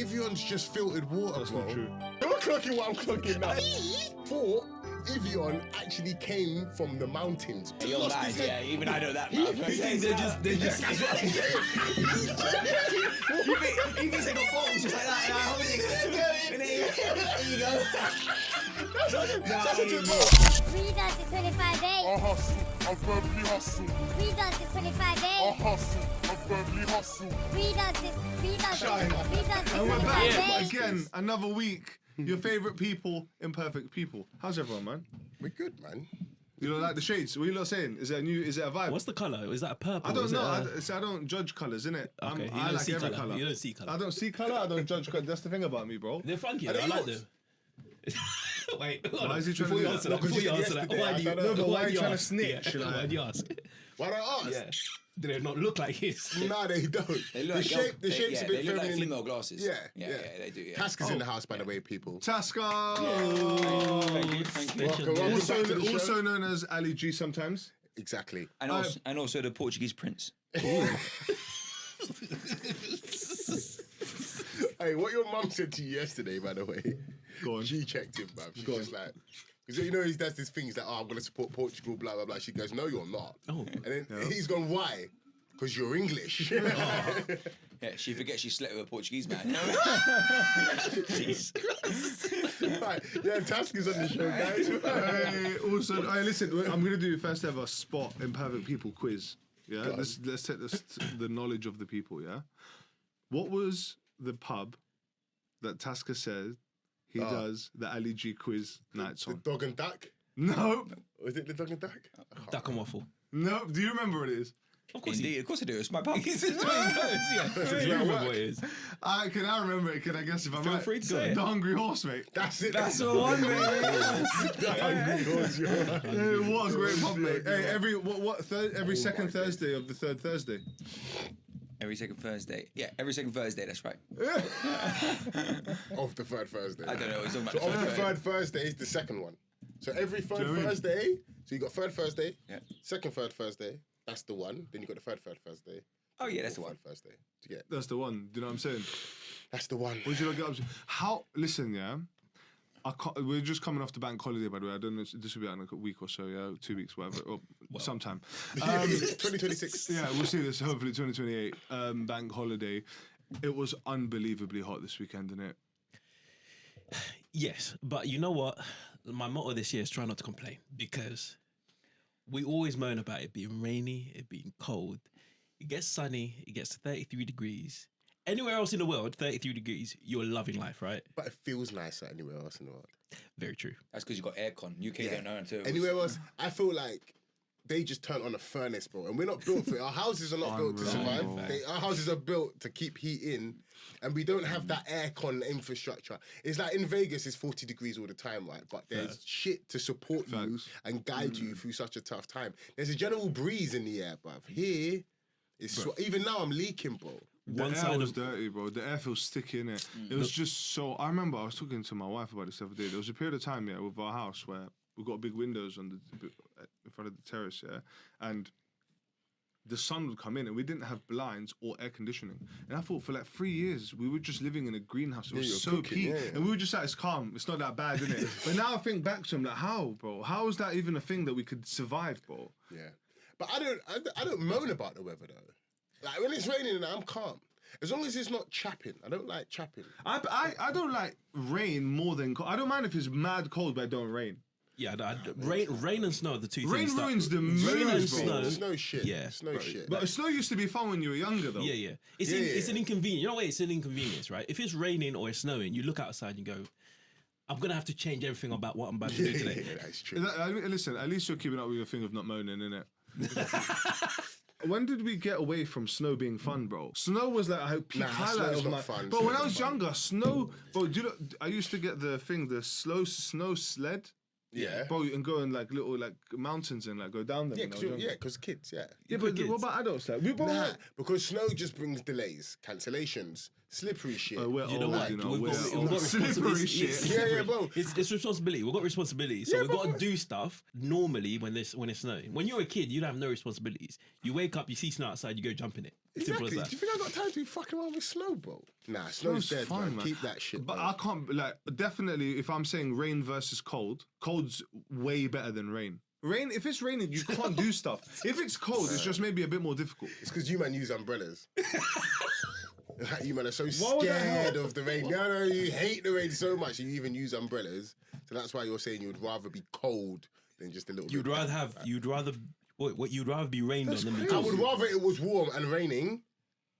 Evian's just filtered water, That's bro. not true. You're clocking what I'm clocking now. He thought Evian actually came from the mountains. You're Lost mad, his head. yeah. Even I know that, man. They're just. That's what I'm saying. He thinks they got bottles just like that. Now, hold it. There you go. That's a tip, bro. We done to 25 days. I hustle. I verbally hustle. We done to 25 days. I hustle. I verbally hustle. We done to Shine. 25 And we're back days. again, another week. Your favourite people, Imperfect People. How's everyone, man? We're good, man. You don't like the shades? What are you lot saying? Is it a vibe? What's the colour? Is that a purple? I don't Is know. it I don't judge colours, innit? Okay, you I don't like see every colour. colour. You don't see colour. I don't see colour, I don't judge colour. That's the thing about me, bro. They're funky. Are I they like yours? them. Wait, hold Why on. is he trying Before to you do answer that? that, before you No, answer that, because why do you? yesterday, I don't know. No, but why are you do trying to ask? snitch? Yeah, Like- why do you ask? Why don't I ask? Yeah. Do they not look like his? No, they don't. They look the like shape, the shape's a bit they look like feminine. female glasses. Yeah, yeah, they do. Yeah. Task is in the house, by the way, people. Tasker! Thank you. Welcome back to the show. Also known as Ali G sometimes. Exactly. And also the Portuguese prince. Hey, what your mum said to you yesterday, by the way. Go on. She checked him, bruv. She's Go just like, because you know he does this thing. He's like, oh, I'm gonna support Portugal, blah blah blah. She goes, no, you're not. Oh. And then he's gone, why? Because you're English. Yeah, she forgets she slept with a Portuguese man. Jeez. Right. Yeah, Task is on the show, guys. Also, listen, I'm going to do first ever spot Imperfect People quiz. Yeah, let's take the knowledge of the people. Yeah, what was the pub that Tasker said he does the Ali G quiz nights The on? Dog and Duck? No, Was it the Dog and Duck? Duck and waffle. no. Do you remember what it is? Of course Indeed, of course I do. It's my pub. You remember what it is. Can I remember it? Can I guess if I'm Feel right? free to say it. The Hungry Horse, mate. That's it. That's the one, man. The Hungry Horse, you're right. Hey, what a great pub, mate. Hey, every second Thursday of the third Thursday. Every second Thursday. Yeah, every second Thursday, that's right. Of the third Thursday. I don't know. He's talking So about of the the third Thursday is the second one. So every third you know what I mean? Thursday, so you got third Thursday, Yeah. second third Thursday, that's the one. Then you got the third Thursday. Oh, yeah, that's the fourth one. Third Thursday. Do you get? That's the one. Do you know what I'm saying? That's the one. What did you not get up to? How? Listen, yeah. We're just coming off the bank holiday, by the way. I don't know. This will be out in a week or so, yeah, 2 weeks, whatever, or sometime. 2026. Yeah, we'll see this. Hopefully, 2028 bank holiday. It was unbelievably hot this weekend, didn't it? Yes, but you know what? My motto this year is try not to complain because we always moan about it being rainy, it being cold. It gets sunny, it gets to 33 degrees. Anywhere else in the world, 33 degrees, you're loving life, right? But it feels nicer anywhere else in the world. Very true. That's because you got aircon. UK don't know until. Anywhere else, I feel like they just turn on a furnace, bro. And we're not built for it. Our houses are not built to survive. Our houses are built to keep heat in. And we don't have that aircon infrastructure. It's like in Vegas, it's 40 degrees all the time, right? But there's shit to support you and guide you through such a tough time. There's a general breeze in the air, bruv. Here, it's even now I'm leaking, bro. The air was dirty, bro. The air feels sticky, innit? It was just so... I remember I was talking to my wife about this the other day. There was a period of time, yeah, with our house where we've got big windows on in front of the terrace, yeah? And the sun would come in and we didn't have blinds or air conditioning. And I thought for like 3 years, we were just living in a greenhouse. It was so cooking, peak. yeah. And we were just like, it's calm. It's not that bad, innit? But now I think back to him, like, how, bro? How is that even a thing that we could survive, bro? Yeah. But I don't moan about the weather, though. Like, when it's raining and I'm calm. As long as it's not chapping. I don't like chapping. I don't like rain more than cold. I don't mind if it's mad cold, but it don't rain. Yeah, rain and snow are the two Rain things. ruins the mood, Rain and bro. snow. Snow shit. Yeah. Snow shit. But snow used to be fun when you were younger, though. Yeah. It's an inconvenience. You know what? It's an inconvenience, right? If it's raining or it's snowing, you look outside and you go, I'm going to have to change everything about what I'm about to do today. Yeah, that's true. Listen, at least you're keeping up with your thing of not moaning, innit? When did we get away from snow being fun, bro? Snow was like a peak highlight snow's of not my... fun. But when Snow's I was not fun. younger, snow... Bro, do you know... I used to get the slow snow sled. Yeah. Bro, and go in like little like mountains and like go down them. Yeah, when I was younger. because kids, yeah. Yeah, but what about adults? Like, Nah, because snow just brings delays, cancellations, Slippery shit. We're You know old, what? you know. We've We're got old. Slippery shit. Yeah, bro. It's responsibility. We've got responsibility, so Yeah, we've got but- to do stuff normally when it's snowing. When you're a kid, you don't have no responsibilities. You wake up, you see snow outside, you go jump in it. Simple Exactly. as Do you that. think I got time to be fucking around with snow, bro? Nah, snow's dead, fine, man. Keep that shit. But bro. I can't, like, definitely, if I'm saying rain versus cold, cold's way better than rain. Rain, if it's raining, you can't do stuff. If it's cold, it's just maybe a bit more difficult. It's because you man use umbrellas. Like, you man are so Why would that scared help? of the rain. No, you hate the rain so much you even use umbrellas. So that's why you're saying you'd rather be cold than just a little You'd bit. rather have. You'd rather. What you'd rather be rained on than be I cold. would rather it was warm and raining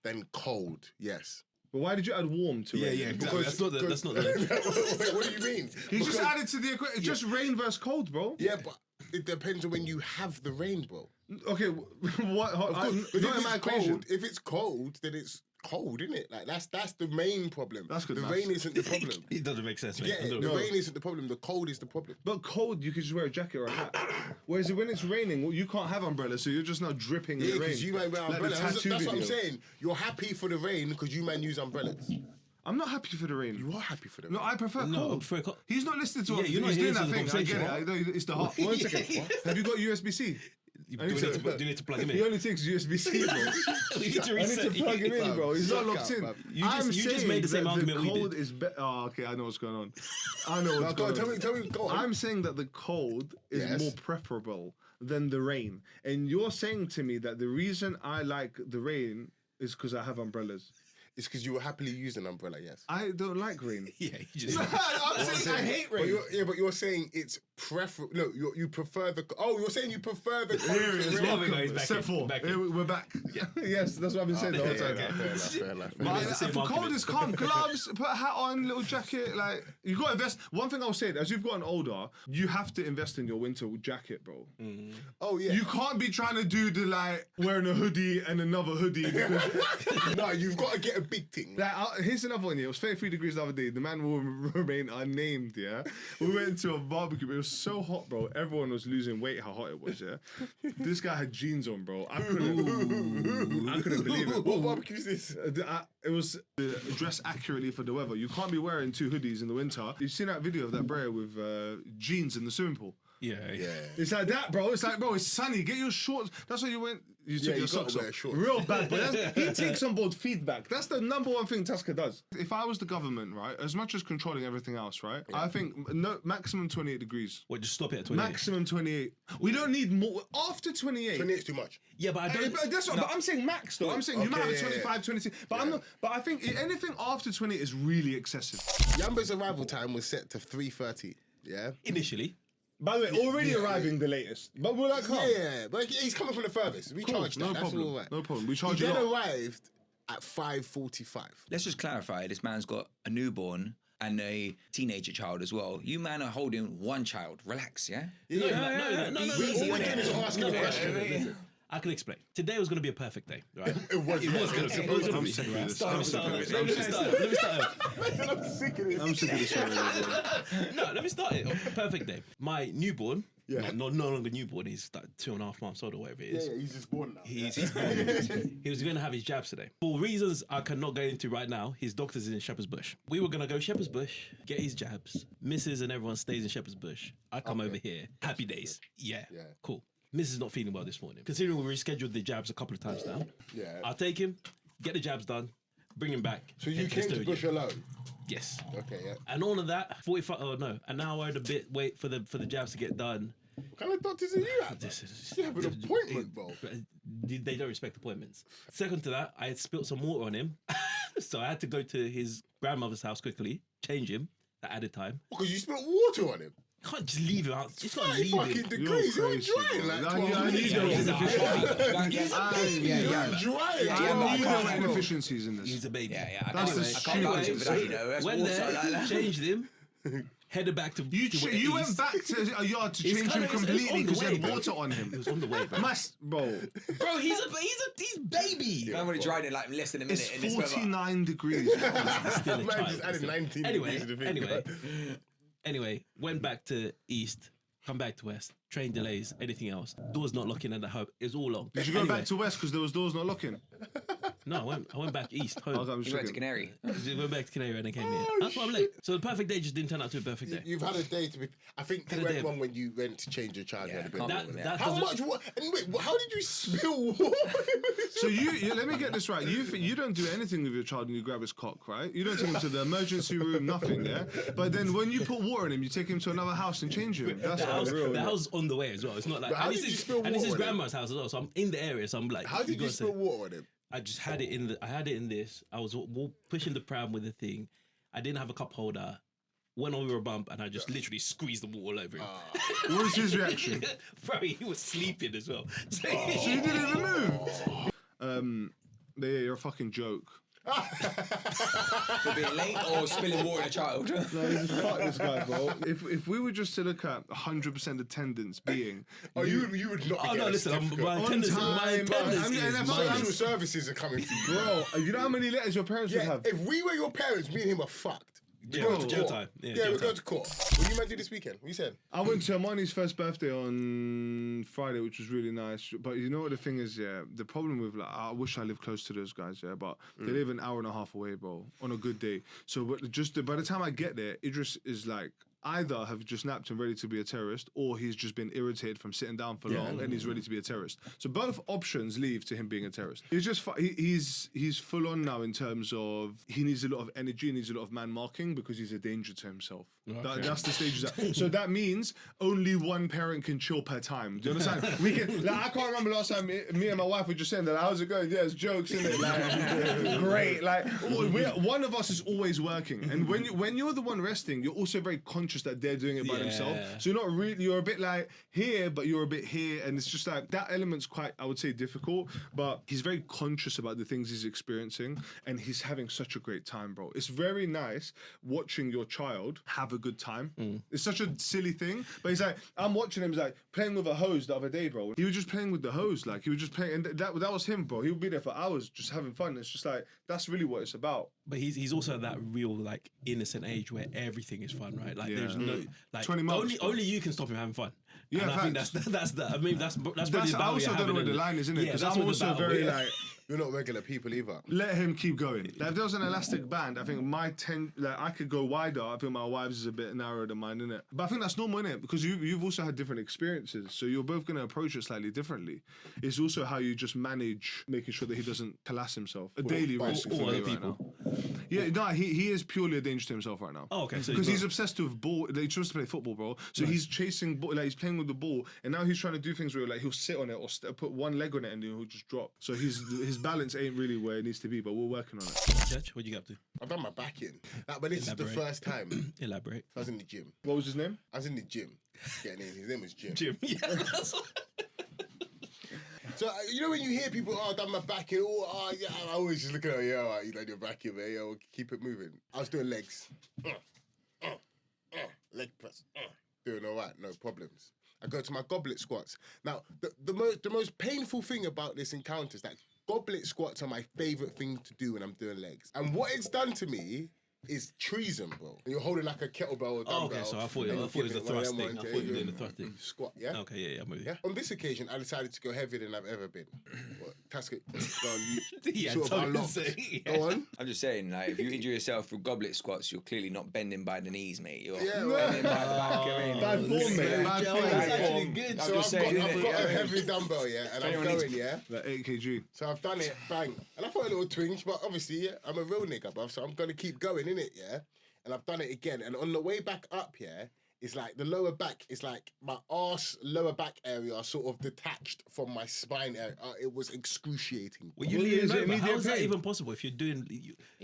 than cold. Yes. But why did you add warm to Yeah, rain? yeah, exactly. That's not the. That's not the. Wait, what do you mean? You just Because- added to the equation. Just rain versus cold, bro. Yeah, but it depends on when you have the rain, bro. Okay, what? Of course, Not if in my it's equation. cold, if it's cold, then it's cold, isn't it? Like that's the main problem. That's good The maths. rain isn't the problem. It doesn't make sense, mate. Yeah, the No. rain isn't the problem. The cold is the problem. But cold, you could just wear a jacket or a hat. Whereas when it's raining, well, you can't have umbrellas, so you're just now dripping in Yeah, the rain. because you man wear Like the umbrellas. tattoo That's what I'm video. saying. You're happy for the rain because you man use umbrellas. I'm not happy for the rain. You are happy for the No, rain. I prefer No, cold. I prefer cold. He's not listening to Yeah, what you're not he's here doing to that the thing. I get conversation. it. I know it's the heart. 1 second. Have you got USB-C? Do we need to plug him He in? only takes USB-C, bro. We need to I need to reset. plug him in, bro. He's not Suck locked up, in. bruv. You just made the same argument we the cold did. is better. Oh, okay, I know what's going on. I know No, what's go on, going on. tell me, go on. I'm saying that the cold is Yes. more preferable than the rain. And you're saying to me that the reason I like the rain is because I have umbrellas. It's because you will happily use an umbrella, yes. I don't like rain. Yeah, you just. I'm saying I hate But rain. but you're saying it's preferable. No, you prefer the. Oh, you're saying you prefer the. Here it is. It's well, Welcome. he's back Step in, 4. back in. Here we're back. Yes, that's what I've been saying the whole time. Fair enough. But made the same for cold argument. is calm. Gloves, put a hat on, little jacket. Like you got to invest. One thing I'll say, as you've gotten older, you have to invest in your winter jacket, bro. Oh yeah. You can't be trying to do the like wearing a hoodie and another hoodie. Because, No, you've got to get a big thing. like, here's another one. Yeah, it was 33 degrees the other day. The man will remain unnamed. Yeah, we went to a barbecue. It was so hot, bro. Everyone was losing weight. How hot it was. Yeah, this guy had jeans on, bro. I couldn't believe it. What barbecue is this? It was dressed accurately for the weather. You can't be wearing 2 hoodies in the winter. You've seen that video of that bro with jeans in the swimming pool. Yeah, It's like that, bro. It's like, bro, it's sunny. Get your shorts. That's why you went. You took Yeah, your you gotta socks wear off. shorts. Real bad, but he takes on board feedback. That's the number one thing Tasker does. If I was the government, right, as much as controlling everything else, right, I think maximum 28 degrees. Well, just stop it at 28. Maximum 28. We don't need more. After 28. 28 is too much. Yeah, but I Hey, don't. but that's what, but I'm saying max though. I'm saying you might have a Okay, yeah, 25, 26. But I'm not. But I think anything after 20 is really excessive. Yamba's arrival time was set to 3:30. Yeah. Initially, By the way, already arriving the latest. But we're like, Yeah, but he's coming from the furthest. We charged that. no That's problem. all right. No problem. We He charge you then a lot. arrived at 5:45. Let's just clarify, this man's got a newborn and a teenager child as well. You man are holding one child. Relax, yeah? no. All we're doing is asking a question. Listen, I can explain. Today was going to be a perfect day, right? It was going to be. I'm sick of this. Let me start. Let me start. I'm sick of this. I'm sick of this one. No, let me start it. A perfect day. My newborn, no longer newborn, he's like 2.5 months old or whatever it is. Yeah, he's just born now. He was going to have his jabs today. For reasons I cannot go into right now, his doctor's in Shepherd's Bush. We were going to go Shepherd's Bush, get his jabs. Mrs. and everyone stays in Shepherd's Bush. I come over here. Happy days. Yeah. Cool. Mrs. not feeling well this morning. Considering we rescheduled the jabs a couple of times now. Yeah. I'll take him, get the jabs done, bring him back. So you head came to custodian. Bush alone? Yes. Okay, yeah. And all of that, 45, oh no, an hour and a bit wait for the jabs to get done. What kind of doctors are you at? This is, You have an appointment, bro. They don't respect appointments. Second to that, I had spilt some water on him. So I had to go to his grandmother's house quickly, change him. That added time. Because you spilled water on him. Can't just leave him out. Just can't 30 leave fucking him. degrees. You're crazy, drying bro. like I 12 need minutes. those He's a inefficiencies. He's a baby. Yeah, You're yeah. drying. Yeah, I yeah, need yeah. those inefficiencies in He's this. a baby. Yeah, I That's can't, the I can't vouch stupid- for that, you know. That's Went water there, like that. changed him, headed back to where You it went is. back to a yard to It's change him kinda- it's on completely the because you way, had bro. water on him. It was on the way, bro. Bro, Bro, he's baby. I'm only dried in like less than a minute it's in this weather. 49 degrees. Still a Man child. just added 19 Anyway, degrees to the thing. anyway, went back to East, come back to West, train delays, anything else. Doors not locking at the hub. It's all long. Did you go back to West because there was doors not locking? No, I went back east. Home. I'm You just went to looking. Canary. Went back to Canary and then came here. That's why I'm late. So the perfect day just didn't turn out to be a perfect day. You've had a day to be. I think Had you a went day. wrong when you went to change your child. Yeah, Yeah, I can't That, believe that how doesn't- much? And wait, how did you spill water? So you let me get this right. You don't do anything with your child and you grab his cock, right? You don't take him to the emergency room, nothing, yeah. But then when you put water in him, you take him to another house and change him. That's the house on the way as well. It's not like But how and did this you is spill and this is water on it? grandma's house as well. So I'm in the area. So I'm like, How did you gotta say- spill water on him? I just had it in I had it in this. I was pushing the pram with the thing. I didn't have a cup holder. Went over a bump and I just literally squeezed the water all over him. What was his reaction? Bro, he was sleeping as well. So So you didn't even move. Yeah, you're a fucking joke. For being late or spilling water on a child. No, fuck this guy, bro. If we were just to look at 100% attendance being, Oh, you would not. Oh be no, getting listen, a certificate. my On attendance, time, my attendance I mean, and is that's mine. what Social services are coming for you. bro, you know how many letters your parents would Yeah, have? if we were your parents, me and him are fucked. Yeah, Go to jail court. time. Yeah, Yeah, jail we're going time. to court. What you might do this weekend? What you said? I went to Amani's first birthday on Friday, which was really nice. But you know what the thing is, yeah? The problem with, like, I wish I lived close to those guys, yeah? But they live an hour and a half away, bro, on a good day. So by the time I get there, Idris is like, either have just napped and ready to be a terrorist, or he's just been irritated from sitting down for long and he's ready to be a terrorist. So both options lead to him being a terrorist. He's just he's full on now in terms of he needs a lot of energy, he needs a lot of man marking because he's a danger to himself. That's the stage he's at. So that means only one parent can chill per time. Do you understand? We can. Like, I can't remember last time me and my wife were just saying that. How's it going? Yeah, it's jokes, isn't it? Like, great. Like one of us is always working, and when you're the one resting, you're also very conscious that they're doing it by themselves. So you're not really. You're a bit like here, but you're a bit here, and it's just like that element's quite, I would say, difficult. But he's very conscious about the things he's experiencing, and he's having such a great time, bro. It's very nice watching your child have a good time. It's such a silly thing, but he's like, I'm watching him. He's like playing with a hose the other day, bro. He was just playing with the hose, like he was just playing, and that was him, bro. He would be there for hours just having fun. It's just like that's really what it's about. But he's also at that real like innocent age where everything is fun, right? Like there's no like 20 months, only you can stop him having fun. Yeah, and I think facts. that's that. I mean that's really That's, the I battle also you're don't know having, where the isn't it? line is, isn't it? Yeah, Because that's I'm what the also battle very is. like. You're not regular people either. Let him keep going. Like, if there was an elastic band, I think I could go wider. I think my wife's is a bit narrower than mine, innit? But I think that's normal, innit? Because you've also had different experiences, so you're both going to approach it slightly differently. It's also how you just manage making sure that he doesn't collapse himself. A daily risk for other me right now. Yeah, no, he is purely a danger to himself right now. Oh, okay. So Because he's obsessed with ball. Like, he tries to play football, bro. So he's chasing ball. Like he's playing with the ball, and now he's trying to do things where like he'll sit on it or put one leg on it and then he'll just drop. So his balance ain't really where it needs to be, but we're working on it. Church, what you got up to? I've done my back in. But this is the Elaborate. first time Elaborate. I was in the gym. What was his name? I was in the gym. Getting in. His name was Jim. Jim. Yeah. So you know when you hear people, oh, I've done my back in, yeah, I always just look at it, yeah, all right, you done your back in, man, yeah, well, keep it moving. I was doing legs, leg press, doing all right, no problems. I go to my goblet squats. Now, the most painful thing about this encounter is that goblet squats are my favorite thing to do when I'm doing legs. And what it's done to me is treason, bro. And you're holding like a kettlebell or dumbbell. Oh, okay, so I thought and it you're was the giving one of thrust them thing. ones, I yeah, thought you were you're doing the thrust thing. Squat, yeah? Okay, yeah, I'm with you. Yeah. On this occasion, I decided to go heavier than I've ever been. Tasca, go on, you Yeah, sort of totally unlocked. say, yeah. Go on. I'm just saying, like, if you injure yourself through goblet squats, you're clearly not bending by the knees, mate. You're Yeah, bending by the back. I mean, Bad form, mate. Bad Joe, form. it's Bad actually form. good. I'm So just I've saying, got innit? a Yeah. heavy dumbbell, yeah, and I'm Anyone going, yeah. Like 8 kg. So I've done it, bang. And I thought a little twinge, but obviously, yeah, I'm a real nigga, bruv, so I'm going to keep going, innit, yeah? And I've done it again. And on the way back up, yeah, it's like the lower back, it's like my arse, lower back area are sort of detached from my spine area. It was excruciating. Well, you Well, lean is it over. How immediate is that pain? even possible if you're doing?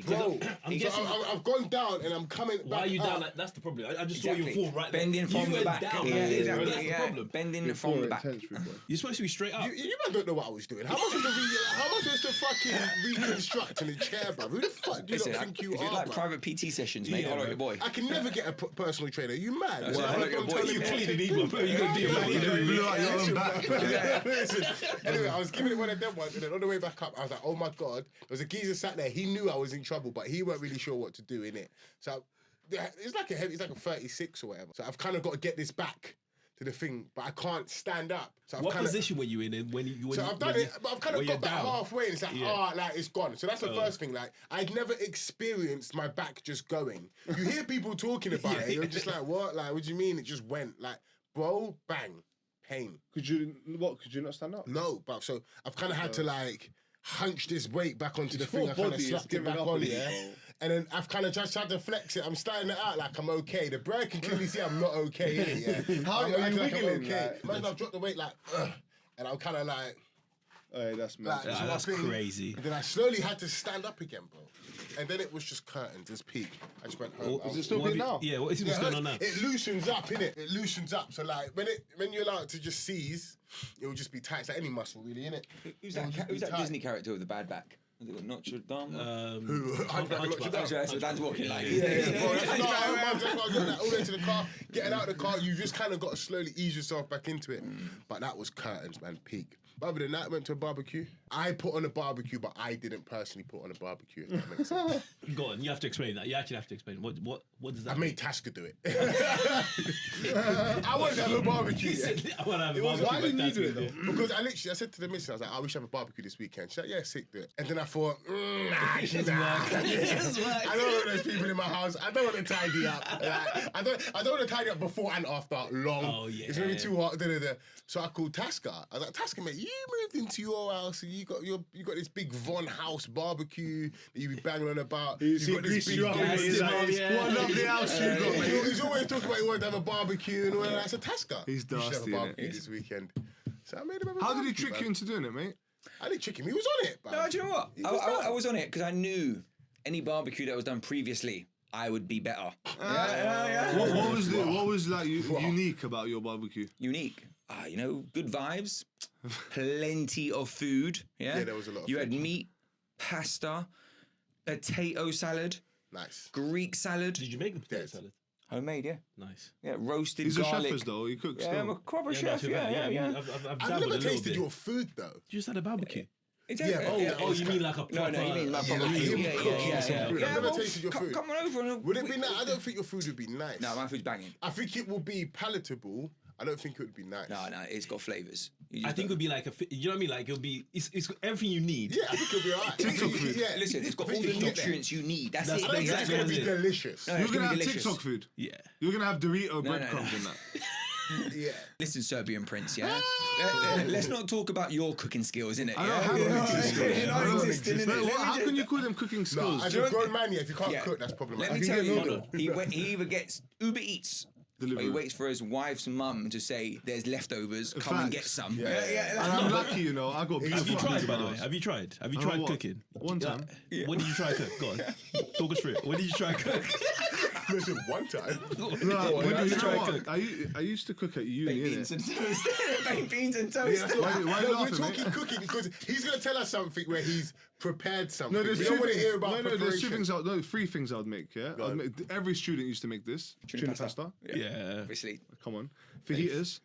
Bro, I'm so guessing. I've gone down and I'm coming back Why are you up. down? That's the problem. I just saw you Exactly. fall right there. Bending You from the went back. down. Yeah, exactly. That's the Yeah. problem. Bending from the back. You're supposed to be straight up. You man don't know what I was doing. How am I supposed to fucking reconstruct in a chair, bro? Who the fuck do you Listen, not think you if are, you'd like bruv? private PT sessions, mate, Yeah, holler at bro. your boy. I can never get a personal trainer. You mad? That's Well, it. I'm Holler at your not boy. telling You you clearly need one, bro. You gotta do your back. Listen, anyway, I was giving it one of them ones, and then on the way back up, I was like, oh my God. There was a geezer sat there. He knew I was in trouble, but he weren't really sure what to do in it. So it's like a 36 or whatever. So I've kind of got to get this back. to the thing, but I can't stand up. So What position were you in when you? So I've done it, but I've kind of got back halfway, and it's like, Yeah. like it's gone. So that's the first thing. Like, I'd never experienced my back just going. You hear people talking about it, you're just like, what? Like, what do you mean? It just went. Like, bro, bang, pain. Could you not stand up? No, but so I've kind of had to like hunch this weight back onto the It's thing. full I kind of body, it's slapped it giving back up on, a bit, yeah. bro. And then I've kind of just tried to flex it. I'm starting it out like I'm okay. The bird can clearly see I'm not okay, innit, yeah. How I'm are you acting like I'm wiggling, okay. like? Imagine I've dropped the weight like, and I'm kind of like, Hey, that's like, mad. so I That's think- crazy. Then I slowly had to stand up again, bro. And then it was just curtains, just peak. I just went home. Is it still What big have you- now? Yeah, what's going on now? It loosens up, innit? It loosens up. So like when you're allowed to just seize, it will just be tight. It's like any muscle, really, innit? Who's It will that? just be Who's that tight. Disney character with the bad back? Has it got Notre Dame? Who? Hunchback of Notre Dame. That's what Dan's walking like. Yeah, bro, that's why I got that all the way to the car. Getting out of the car, you just kind of got to slowly ease yourself back into it. But that was curtains, man, peak. But other than that, I went to a barbecue. I put on a barbecue, but I didn't personally put on a barbecue, if that makes sense. Go on, you have to explain that. You actually have to explain. What does that I mean? made Tasker do it. I wanted to have a barbecue. He said, I want to have a was- barbecue, why but didn't you that's do it what though? Because I said to the missus, I was like, I wish I have a barbecue this weekend. She's like, yeah, sick, do it. And then I thought, actually, nah. I don't want those people in my house. I don't want to tidy up. Like, I don't want to tidy up before and after long. Oh, yeah. It's gonna be too hot. So I called Tasker. I was like, Tasker, mate, you moved into your house and you got this big Von House barbecue that you be banging on about. He's got this greased you up. gas He's stove. like, yeah. what a lovely house you got, mate. He's always talking about he wanted to have a barbecue and all that. I said, Tasker, He's you should have dusty, a innit? barbecue this weekend. So I made him have a How did he barbecue, trick man. you into doing it, mate? I didn't trick him. He was on it. No, do you know what? He was I down. was on it because I knew any barbecue that was done previously, I would be better. What was like unique about your barbecue? Unique. Good vibes, plenty of food. Yeah, Yeah, there was a lot of You food. had meat, pasta, potato salad, Nice. Greek salad, Did you make the potato Yes. salad? homemade. Yeah, Nice. yeah, roasted He's garlic. a chef as though. He cooks Yeah, I'm a still. proper Yeah, chef. not too Yeah, bad. yeah, I yeah. mean, I've I've dabbled a never little tasted bit. your food though. You just had a barbecue. Yeah, Oh, you mean like a proper? No, you mean like Yeah, proper like food. him Yeah, cooking yeah, some yeah. food. Yeah, I've never well, tasted your food. Come on over. And Would it be nice? I don't think your food would be nice. No, my food's banging. I think it will be palatable. I don't think it would be nice. No, it's got flavours. I think it would be like you know what I mean? Like it'll be, it's got everything you need. Yeah, I think it'll be alright. TikTok food. Yeah, Listen, it's got I all think the you can get there. nutrients you need. That's That's it. I don't think it's exactly going to what be it is. delicious. No, You're it's gonna gonna have be delicious. TikTok food. Yeah. You're gonna have Dorito no, breadcrumbs no. and that. Yeah. Listen, Serbian Prince, yeah? Let's not talk about your cooking skills, innit? I yeah? don't have cooking skills. You're I not don't existing, exist. innit? Wait, Let me how just- can you call them cooking No, skills? as a grown man, yeah, if you can't cook, that's problematic. Let me can tell get you, noodle. he either gets Uber Eats or he Delivery. waits for his wife's mum to say, there's leftovers, come and get Facts. some. Yeah. And I'm lucky, you know. I got Have Have beautiful you tried, kids in by my the way? house. Have you tried? Have you Oh, tried what? cooking? One time. What did you try to cook? Go on. Talk us through it. What did you try to cook? Listen, one time. No, on, you know let's try what? I used to cook at uni, Baked beans innit? and toast. Baked beans and toast. Why No, you we're laughing, talking mate? cooking because he's going to tell us something where he's prepared something. No, there's we two don't want to things. hear about There's two preparation. things. Three things I'd make. Yeah, Go on. every student used to make this tuna pasta. Yeah. Obviously. Come on, fajitas.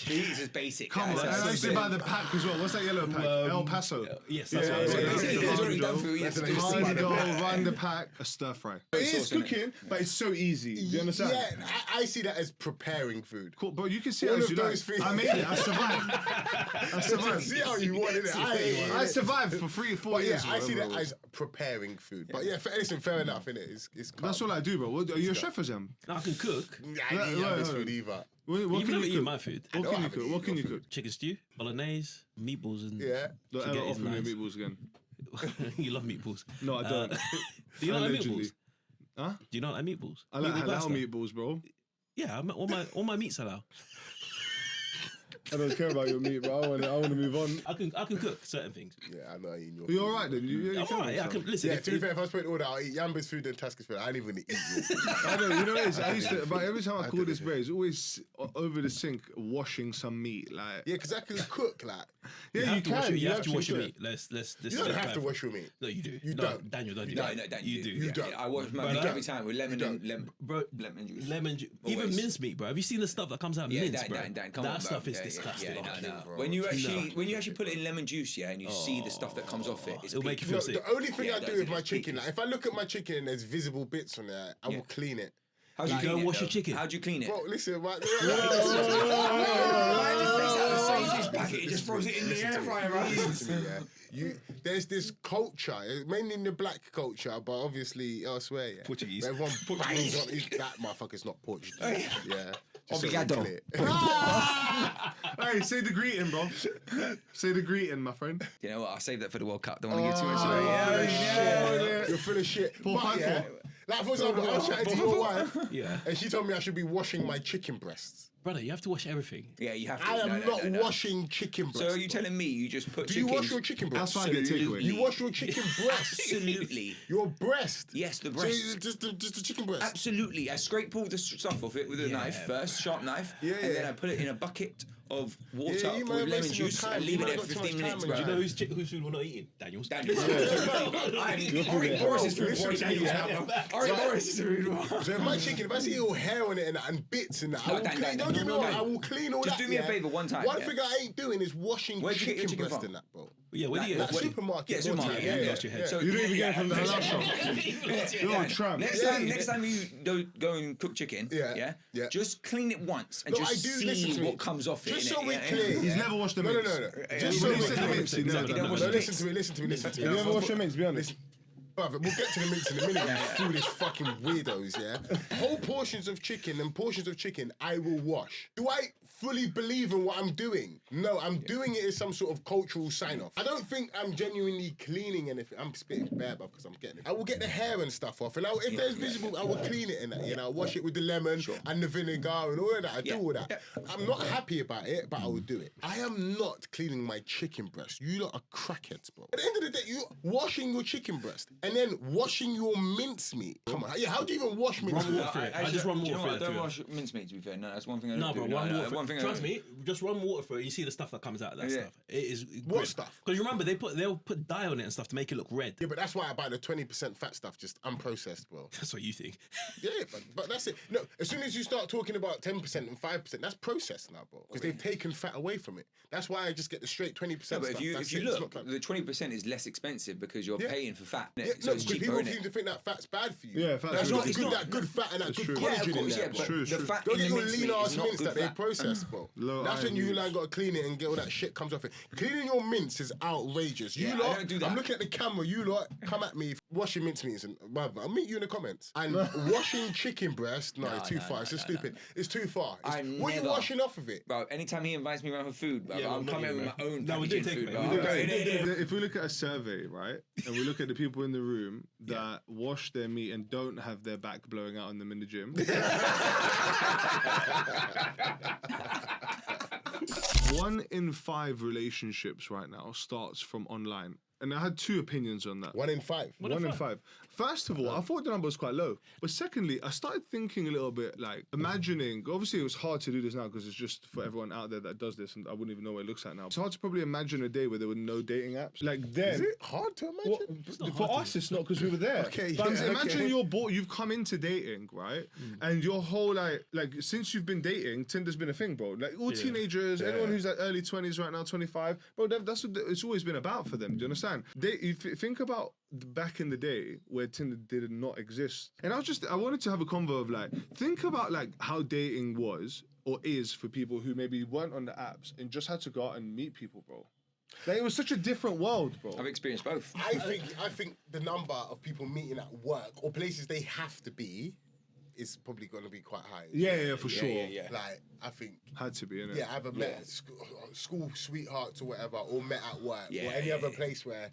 These is basic. Come on, guys. and I used to buy the pack as well. What's that yellow pack? El Paso. Yes, that's Yeah, what I was yeah, saying. yeah. It's already done for you. That's It's an just- exciting- Hardy run the pack, a stir fry. It is sauce in it. cooking, but it's so easy. Do you understand? Yeah, I see that as preparing food. Cool, but you can see All it as of you those like. things. I made it. I survived. I survived. See how you wanted it. I survived for 3 or 4 But yeah, years. I see whatever that it was. as preparing food. But yeah, listen, fair enough, innit? It's calm. That's all I do, bro. What, are you a chef, Azam? I can cook. I ain't Right, this right. food either. What You can can you eat cook? my food. What know can I you haven't cook? What eaten can you your cook? Chicken stew, bolognese, meatballs, and Yeah. Don't spaghetti ever is offer me nice. meatballs again. You love meatballs. No, I don't. Do you not like Allegedly. meatballs? Huh? Do you not like meatballs? I like Meatball halal pasta? meatballs, bro. Yeah, all my meats halal. I don't care about your meat, bro. I want to move on. I can cook certain things. Yeah, I know I eat your You're food. all right then. You I'm alright. Yeah, I can listen. Yeah, if to be fair, if I was putting order, I'll eat Yamba's food and Tasker's food. I ain't even going to eat your food. I know, you know what it is? I used to, but every time I call this bread, it's always over the sink washing some meat. Like, Yeah, because I can cook, like. yeah, you have to wash, can. you have to actually wash your can. meat. Let's You don't have to wash your meat. No, you do. You No, don't. Daniel, don't do No, that. no, Dan, you do. You don't. Yeah, I wash my But meat I- every time with lemon don't. and Bro, lemon juice. lemon juice. Even Always. mince meat, bro. Have you seen the stuff that comes out of Yeah, mince, bro? Dan, come that on, stuff bro. is Yeah, disgusting. Yeah, no. bro. When you actually put it in lemon juice, yeah, and you see the stuff that comes off it, it's It'll make peak. you No, feel sick. the only thing Yeah, I it do does, with my it's chicken, peak. like if I look at my chicken and there's visible bits on there, I will clean it. How'd you Like, clean go it? wash your though? chicken. How'd you clean it? Bro, listen, right. Man just takes out the sausages packet, he just throws it in the air fryer, right? Listen to me, yeah. There's this culture, mainly in the black culture, but obviously elsewhere, yeah. Portuguese. Everyone bangs on that motherfucker's not Portuguese. Yeah. Just so we're Obrigado. clear. Hey, say the greeting, bro. Say the greeting, my friend. You know what? I'll save that for the World Cup. Don't want to give too much Oh, away. You're full of shit. But five, yeah, four. like for example, I was chatting to your wife, Yeah. and she told me I should be washing my chicken breasts. Brother, you have to wash everything. Yeah, you have to. I am No. washing chicken breasts. So are you telling me you just put Do chicken? you wash your chicken breast? That's why I get takeaway. Absolutely. You wash your chicken breast. Absolutely. Your breast. Yes, the So breast. it's just the chicken breast. Absolutely. I scrape all the stuff off it with a knife first, sharp knife, Yeah, and then yeah. I put it in a bucket of water Yeah, you might with have lemon wasted your juice time. and You leave it might there have for got too 15 much minutes, time bro. on Do you know whose food we're not eating? Daniel's. Ori Boris's food. Listen to me, yeah. Ori Boris's food. So if my chicken, if I see all hair on it and bits and that, I No, will Dan, clean. Dan, Don't get me no, wrong, no. I will clean all Just that. do me a yeah. favour one time, One yeah. thing I ain't doing is washing Where'd you get your chicken chicken breast from? and that, bro. Yeah, where do you Like get supermarket. Yeah, all supermarket. time, Yeah. lost your head. So You didn't even get it from the halal shop. You're a tramp. Next time you go and cook chicken, Yeah. just clean it once and No, I just do, listen see to me. what comes off it. Just innit? so we're Yeah, clear. He's yeah. never washed the No. mince. Just so When he we're said the clear. mince, he never done No, that. No, listen to me. You never washed your mince, be honest. Brother, we'll get to the mince in a minute, you foolish fucking weirdos, yeah? Whole portions of chicken and portions of chicken I will wash. Do I fully believe in what I'm doing? No, I'm doing it as some sort of cultural sign-off. I don't think I'm genuinely cleaning anything. I'm spitting bare, bruv, because I'm getting it. I will get the hair and stuff off, and if there's visible, I will clean it and that, you know? Wash it with the lemon and the vinegar and all of that. I do all that. I'm not happy about it, but I will do it. I am not cleaning my chicken breast. You lot are crackheads, bro. At the end of the day, you washing your chicken breast and then washing your mincemeat. Come on, yeah, how do you even wash mincemeat? I just run Do you water know what? through I it. don't wash mincemeat, to be fair. No, that's one thing I don't No, do. bro, run water. One thing I Trust don't me, just run water through it. You see the stuff that comes out of that Yeah. stuff. It is What stuff? Because remember, they'll put dye on it and stuff to make it look red. Yeah, but that's why I buy the 20% fat stuff, just unprocessed, bro. That's what you think. Yeah, but that's it. No, as soon as you start talking about 10% and 5%, that's processed now, bro. Because they've taken fat away from it. That's why I just get the straight 20% No, but stuff. if That's you it. It's look, not like- the 20% is less expensive because you're Yeah. paying for fat. Yeah, so no, it's because cheaper, people innit? seem to think that fat's bad for you. Yeah, fat's that's really not good. good. That good fat and that That's good true. Yeah, collagen of course, in there, yeah, bro. but True, the true. fat Don't in get the your mincemeat lean ass is not mince good that they fat. process, bro. Low That's when iron you use. like got to clean it and get all that shit comes off it. Cleaning your mince is outrageous. You Yeah, I lot, don't do that. I'm looking at the camera. You lot come at me washing mince meats and brother, I'll meet you in the comments. And washing chicken breast, no, it's too far. It's just stupid. It's too far. I What are you never- washing off of it? Bro, anytime he invites me around for food, bro, Yeah, I'm well, coming with not my you, own bro. No, we do packaging take food, it, bro. we do I'm take going, If we look at a survey, right, and we look at the people in the room that wash their meat and don't have their back blowing out on them in the gym. 1 in 5 relationships right now starts from online. And I had 2 opinions on that. 1 in 5. 1 in 5. First of all, I thought the number was quite low. But secondly, I started thinking a little bit like imagining, obviously it was hard to do this now because it's just for everyone out there that does this and I wouldn't even know what it looks like now. It's hard to probably imagine a day where there were no dating apps. Like then. Is it hard to imagine? Well, for us, it's not because we were there. Okay, but I'm saying, yeah, imagine okay. you've come into dating, right? And your whole like since you've been dating, Tinder's been a thing, bro. Like all teenagers, anyone who's like early 20s right now, 25, bro, that's what it's always been about for them. Do you understand? Think about back in the day where Tinder did not exist, and I wanted to have a convo of like, think about like how dating was or is for people who maybe weren't on the apps and just had to go out and meet people, bro. Like, it was such a different world, bro. I've experienced both. I think the number of people meeting at work or places they have to be is probably going to be quite high. Yeah, for sure. Yeah. Like, I think, Had to be, innit? yeah, either met at school sweethearts or whatever, or met at work, Yeah, or any yeah, other yeah. place where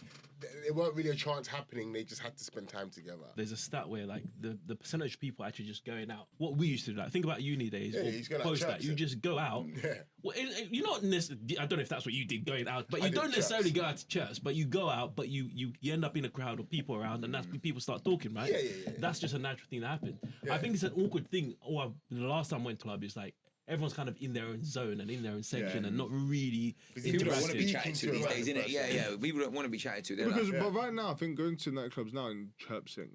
there weren't really a chance happening, they just had to spend time together. There's a stat where like the percentage of people actually just going out. What we used to do, like think about uni days. Yeah, or he's going out post that. church, You yeah. just go out. Yeah. Well, you're not necessarily. I don't know if that's what you did going out, but I you did don't necessarily church. go out to church. But you go out, but you end up in a crowd of people around, and that's when people start talking, right? Yeah. That's just a natural thing that happens. I think it's an awkward thing. Or the last time I went to club, it's like everyone's kind of in their own zone and in their own section and not really People don't want to be Speaking chatted to to these a days, random innit? Yeah. People don't want to be chatted to. They're Because, like, but right now, I think going to nightclubs now and chirpsing,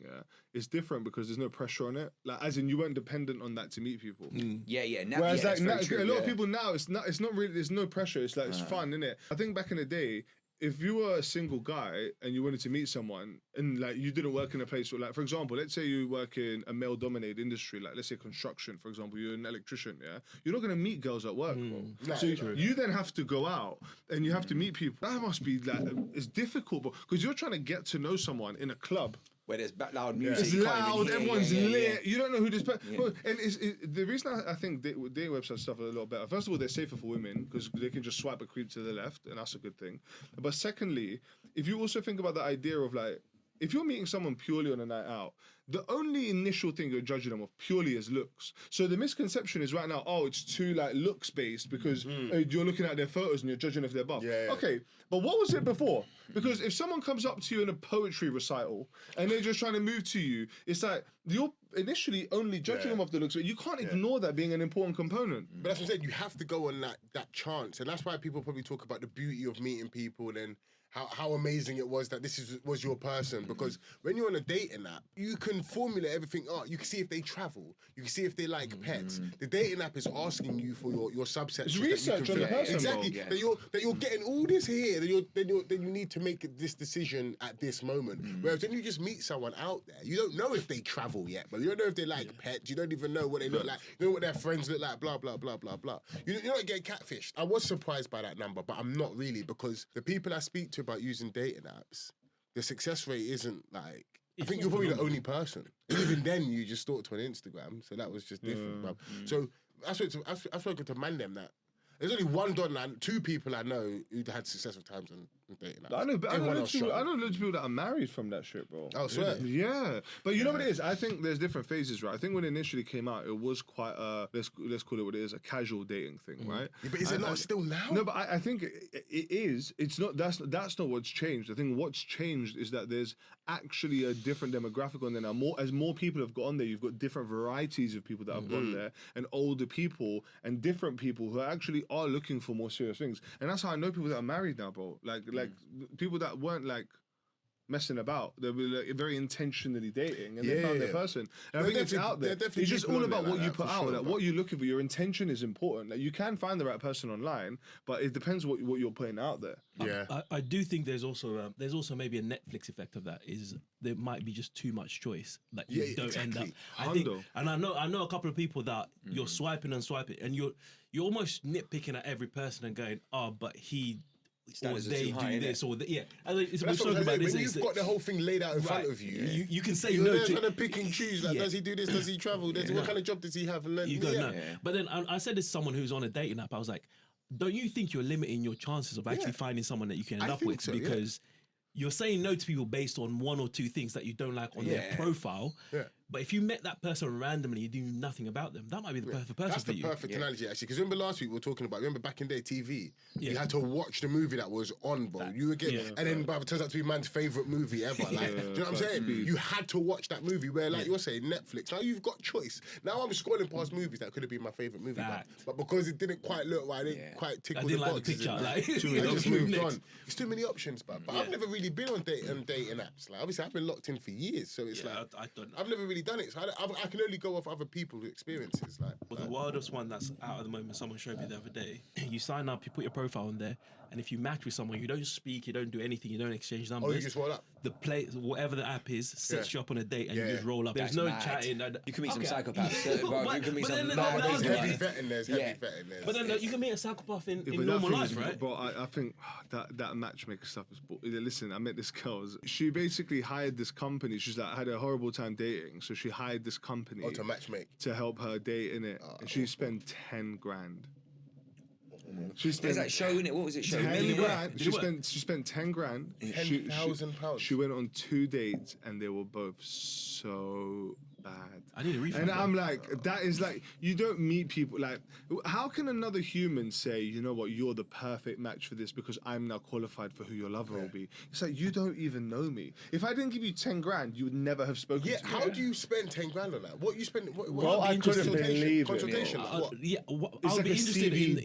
it's different because there's no pressure on it. Like, as in, you weren't dependent on that to meet people. yeah. Now, Whereas, yeah, like, that's very true, a lot of yeah. people now, it's not really. There's no pressure. It's like it's fun, innit? I think back in the day, if you were a single guy and you wanted to meet someone and like you didn't work in a place where, like, for example, let's say you work in a male-dominated industry, like let's say construction, for example, you're an electrician, yeah, you're not gonna meet girls at work, bro. So you then have to go out and you have to meet people. That must be like it's difficult, because you're trying to get to know someone in a club. Where there's loud music. It's you can't even loud, hear. everyone's lit. You don't know who this person. Well, and the reason I think dating website stuff are a lot better. First of all, they're safer for women because they can just swipe a creep to the left, and that's a good thing. But secondly, if you also think about the idea of like, if you're meeting someone purely on a night out, the only initial thing you're judging them of purely is looks. So the misconception is right now, oh, it's too like looks based because you're looking at their photos and you're judging if they're buff. Yeah. Okay, but what was it before? Because if someone comes up to you in a poetry recital and they're just trying to move to you, it's like you're initially only judging them off the looks, but you can't ignore that being an important component. But that's what I'm saying. You have to go on that chance, and that's why people probably talk about the beauty of meeting people and how amazing it was that was your person. Because when you're on a dating app, you can formulate everything up. You can see if they travel. You can see if they like pets. The dating app is asking you for your subsets. It's research on the person, exactly. bro. Yeah. That you're getting all this here. Then you need to make this decision at this moment. Whereas when you just meet someone out there, you don't know if they travel yet, but you don't know if they like pets. You don't even know what they look like. You know what their friends look like. Blah blah blah blah blah. You're not getting catfished. I was surprised by that number, but I'm not really, because the people I speak to about using dating apps, the success rate isn't like. I think you're probably the only person. And even then, you just stalked on Instagram, so that was just different, bruv. So I've spoken to man them that there's only two people I know who had successful times on dating apps. I know Everyone else shot. loads of people that are married from that shit, bro. Oh, swear. Yeah, but you know what it is? I think there's different phases, right? I think when it initially came out, it was quite a let's call it what it is, a casual dating thing, right? Yeah, but is it not still now? No, but I think it is. It's not. That's not what's changed. I think what's changed is that there's actually a different demographic on there now. As more people have got on there, you've got different varieties of people that have gone there, and older people and different people who actually are looking for more serious things. And that's how I know people that are married now, bro. Like people that weren't like messing about. They were like very intentionally dating, and they found their person. And I think it's out there. It's just all about what you put out. Like what you're looking for. Your intention is important. Like you can find the right person online, but it depends what you're putting out there. Yeah, I do think there's also maybe a Netflix effect of that. Is there might be just too much choice. Like you don't end up. I think, and I know a couple of people that you're swiping and swiping, and you're almost nitpicking at every person and going, oh, but he. Or they do this, or yeah. And we've spoken about this. When you've got the whole thing laid out in front of you, you can say you're no there to trying to pick and choose. Like, does he do this? Does he travel? What kind of job does he have? And then you go no. But then I said this to someone who's on a dating app. I was like, don't you think you're limiting your chances of actually finding someone that you can end up with? Because you're saying no to people based on one or two things that you don't like on their profile. Yeah. But if you met that person randomly, you do nothing about them, that might be the perfect person for you. That's the perfect analogy, actually. Because remember last week we were talking about, back in the day, TV, you had to watch the movie that was on, bro. You would get, and then it turns out to be man's favourite movie ever. Like, do you know what I'm saying? You had to watch that movie where, like you're saying, Netflix, now you've got choice. Now I'm scrolling past movies that could have been my favourite movie. But because it didn't quite look right, it didn't quite tick all the boxes. I just moved on. There's too many options, but I've never really been on dating apps. Like, obviously, I've been locked in for years, so it's like, I've never really done it. So I can only go off other people's experiences. Well, the wildest one that's out at the moment, someone showed me the other day. You sign up, you put your profile on there, and if you match with someone, you don't speak, you don't do anything, you don't exchange numbers. Oh, you just roll up? Whatever the app is, sets you up on a date, and you just roll up. There's no chatting. You can meet some psychopaths. You can meet some... There's heavy vetting there. But then you can meet a psychopath in normal life, right? But I think that matchmaker stuff is... Listen, I met this girl. She basically hired this company. She's like, had a horrible time dating, so she hired this company to matchmake, to help her date in it, and she spent 10 grand. She spent that show in it. What was it? Show 10 grand. She spent 10 grand. £10,000. She went on 2 dates, and they were both so bad. I need a refund. And I'm like, that is like, you don't meet people like. How can another human say, you know what, you're the perfect match for this because I'm now qualified for who your lover will be? It's like, you don't even know me. If I didn't give you 10 grand, you would never have spoken to me. Yeah, how do you spend 10 grand on that? What you spend? Well, I couldn't believe it. Consultation. I'll be like interested in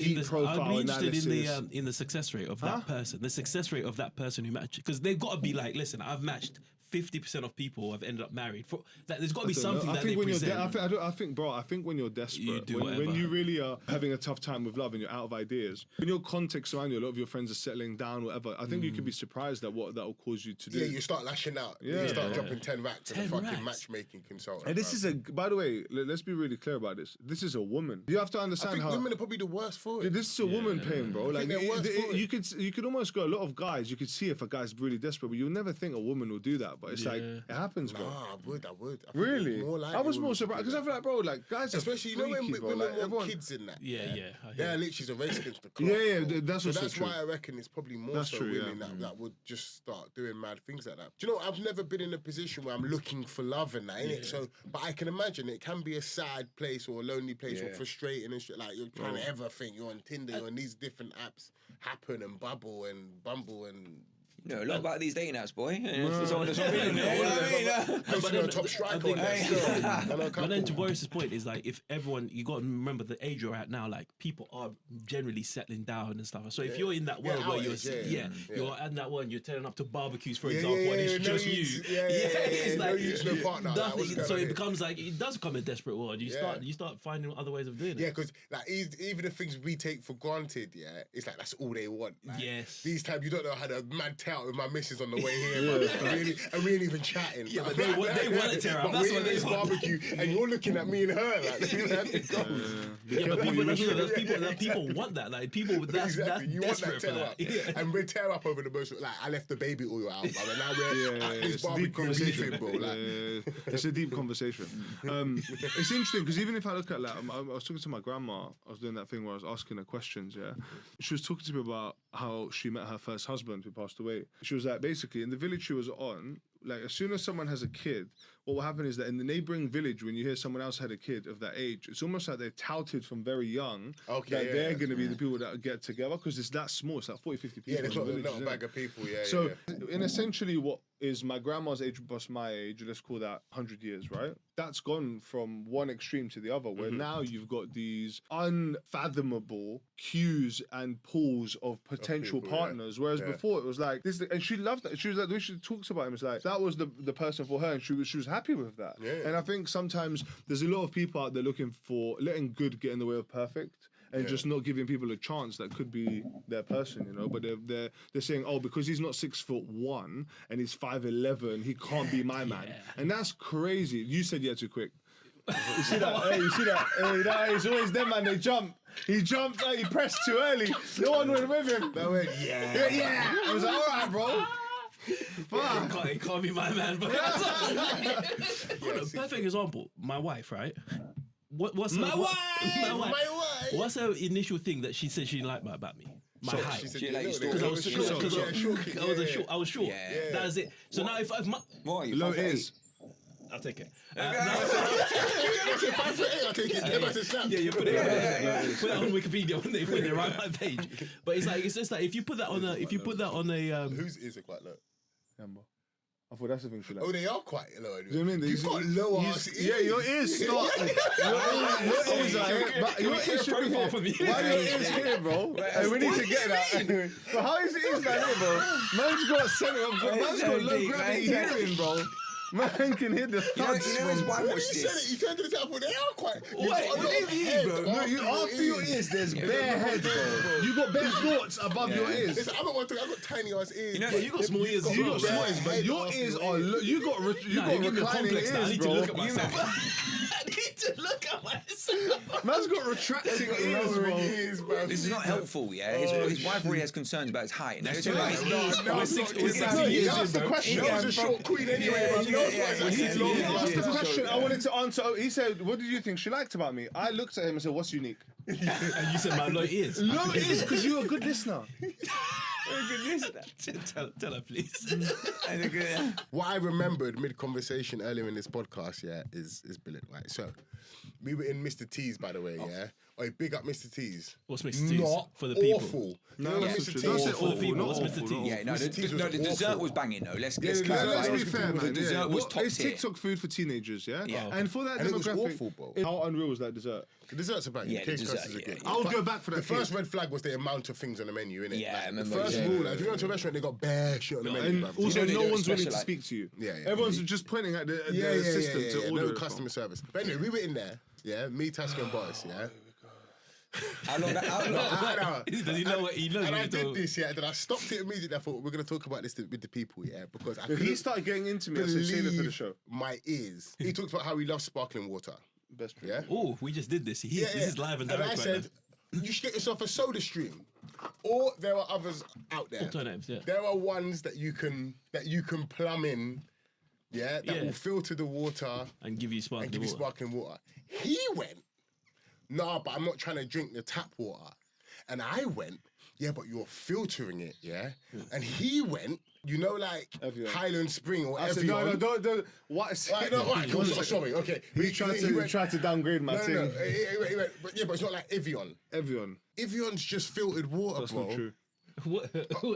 in the success rate of that person. The success rate of that person who matched, because they've got to be like, listen, I've matched 50% of people have ended up married. There's got to be something I that think they when present. I think when you're desperate, do when whatever. you really are having a tough time with love and you're out of ideas, in your context around you, a lot of your friends are settling down, whatever. I think you could be surprised at what that will cause you to do. Yeah, you start lashing out. Yeah. You start dropping 10 racks to the 10 fucking racks. matchmaking consultant. And this is by the way, let's be really clear about this. This is a woman. You have to I understand think how. women are probably the worst for it. This is a woman paying, bro. Like they're worse for it. you could almost go. A lot of guys, you could see if a guy's really desperate, but you'll never think a woman will do that. But it's like it happens, bro. Nah, I would. I think Really? it's more likely I was more women surprised would because do I feel like, bro, like guys, especially, are freaky, you know, bro. when Like women want everyone. kids in that. Yeah. I hear They're you. literally a race against the clock. Yeah, bro. that's So also that's true. why I reckon it's probably more That's so true, women that would just start doing mad things like that. Do you know, I've never been in a position where I'm looking for love and that, innit? So, but I can imagine it can be a sad place or a lonely place or frustrating and shit. Like you're trying to ever think you're on Tinder, you're on these different apps, Happen and Bubble and Bumble and... You know a lot about these dating apps, boy. For someone that's not been on there, you know what I mean? Posting on top striker on there still. But then to Boris's point is like, if everyone, you got to remember the age you're at now, like people are generally settling down and stuff. So if you're in that world where you're, you're in that one, you're turning up to barbecues, for example, and it's just you. It's no like, use, no partner. Like, nothing. what's going So on it here? becomes like, it does become a desperate world. You start finding other ways of doing it. Yeah, because like even the things we take for granted, it's like that's all they want. Like, Yes. These times you don't know how to mad tear out with my missus on the way here, and we ain't even chatting. Yeah, but they want to tear up. But That's we're what in they this want. barbecue, and you're looking at me and her like, Yeah, but people want that. Like people, that's You want desperate that for tear that. up, Yeah. and we tear up over the most. Like I left the baby oil out, bro, and now we're at this it's a deep barbecue conversation, beefing, bro. Like, It's a deep conversation. It's interesting because even if I look at like, I was talking to my grandma. I was doing that thing where I was asking her questions. Yeah, she was talking to me about how she met her first husband who passed away. She was like, basically in the village she was on, like as soon as someone has a kid, what will happen is that in the neighboring village, when you hear someone else had a kid of that age, it's almost like they're touted from very young that they're going to be the people that get together because it's that small. It's like 40, 50 people. yeah, there's in the not village, a bag of people. Yeah, so, in essentially what is my grandma's age plus my age, let's call that 100 years, right? That's gone from one extreme to the other, where now you've got these unfathomable queues and pools of potential people, partners, whereas before it was like this, and she loved that. She was like, the way she talks about him, it's like that was the person for her, and she was happy with that. Yeah. And I think sometimes there's a lot of people out there looking for letting good get in the way of perfect. And just not giving people a chance that could be their person, you know. But they're saying, oh, because he's not 6'1" and he's 5'11", he can't be my man, and that's crazy. You said too quick. You see that? Hey, you see that? Hey, that he's always them, man. They jump. He jumped. He pressed too early. No one went with him. They went, Yeah. I was like, all right, bro. Fuck. It can't be my man, but perfect example. My wife, right? What's My wife! My wife. My wife! What's her initial thing that she said she didn't like about me? My height. She said, She like you know, because I was short. short, I was short. Yeah. That's it. So now if my, Why? Low it is. I'll take it. I'll take it. Never to snap. Yeah, you put it. Put it on Wikipedia when they write my page. But it's just like if you put that on a Whose ears are quite low? Remember. I thought that's the thing she liked. Oh, they are quite low. Do you know what I mean? You've got low ass ears. Yeah, your ears start. Your ears are here. But your ears should be here. for me. Why are your ears here, bro? Hey, we need to get that. Anyway. But how is it ears like that, bro? Man's got man's got low gravity hearing, bro. Man can hear the thuds. You know his wife When you watched said it, this. you turned to the top. They are quite. Wait, what do you mean, bro? No, after your ears, there's bare head, bro. You got bare thoughts above your ears. Listen, I'm not one thing. I've got tiny ass ears. You know, you got small ears as You well. got small ears, but your ears are. You got give me a reclining complex now. I ears, need to bro. look at myself. I need to look at myself. Man's got retracting ears, bro. This is not helpful, yeah? His wife already has concerns about his height. Now, it's about his ears. We're 60 He years asked the question. She was a short queen anyway, bro. He asked the question. I wanted to answer. He said, "What did you think she liked about me?" I looked at him and said, "What's unique?" And you said my low ears. Low ears because you're a good listener. Tell her, please. What I remembered mid-conversation earlier in this podcast, is brilliant, right? So, we were in Mr. T's, by the way, Oi, big up Mr. T's. What's Mr. T's? Not For the people. awful. No, You know, that's Mr. true. T's. Don't say For the awful, people, not what's awful, Mr. not T's? awful. Yeah, no, Mr. T's was the dessert awful. was banging though. Let's Yeah, clarify. Let's be Let's fair, do man. The dessert was top It's tier. TikTok food for teenagers, yeah? Yeah. And for that And it was demographic, awful, bro. how unreal was that dessert? The desserts are banging. Yeah, the Cake dessert, crusts are yeah, good. yeah. I would go back for that. The first cake. red flag was the amount of things on the menu, innit? Yeah, I Like, the remember, first yeah. rule, like, if you go to a restaurant, they got bare shit on the menu. And bruv. also, You know they no don't one's willing to specialise. speak to you. Yeah, yeah. Everyone's just pointing at the yeah, system to order. no it customer service. But anyway, we were in there, yeah, me, Tasco and Boris, yeah. How long? How long? I know. Does he know what he knows? And what I he's did talking- this, yeah, then I from it immediately. I thought, we're going to talk about this with the people, yeah, because I He couldn't started getting into me. I said, save it for the show. my ears. He talked about how he loves sparkling water, Best drink. yeah? Oh, we just did this. Yeah, This is live and direct I right said, you should get yourself a soda stream. Or there are others out there. Alternatives, yeah. There are ones that you can plumb in, yeah, that Yeah. will filter the water and give you sparkling and give you water. sparkling water. He went, nah, but I'm not trying to drink the tap water. And I went, yeah, but you're filtering it, yeah? And he went, you know, like Evian. Highland Spring or I said, Evian. no, don't. What? Right, no, all right, cool, sorry, okay. He tried to downgrade my No, thing. no, he went, but it's not like Evian. Evian. Evian's just filtered water, That's bro. not true. What?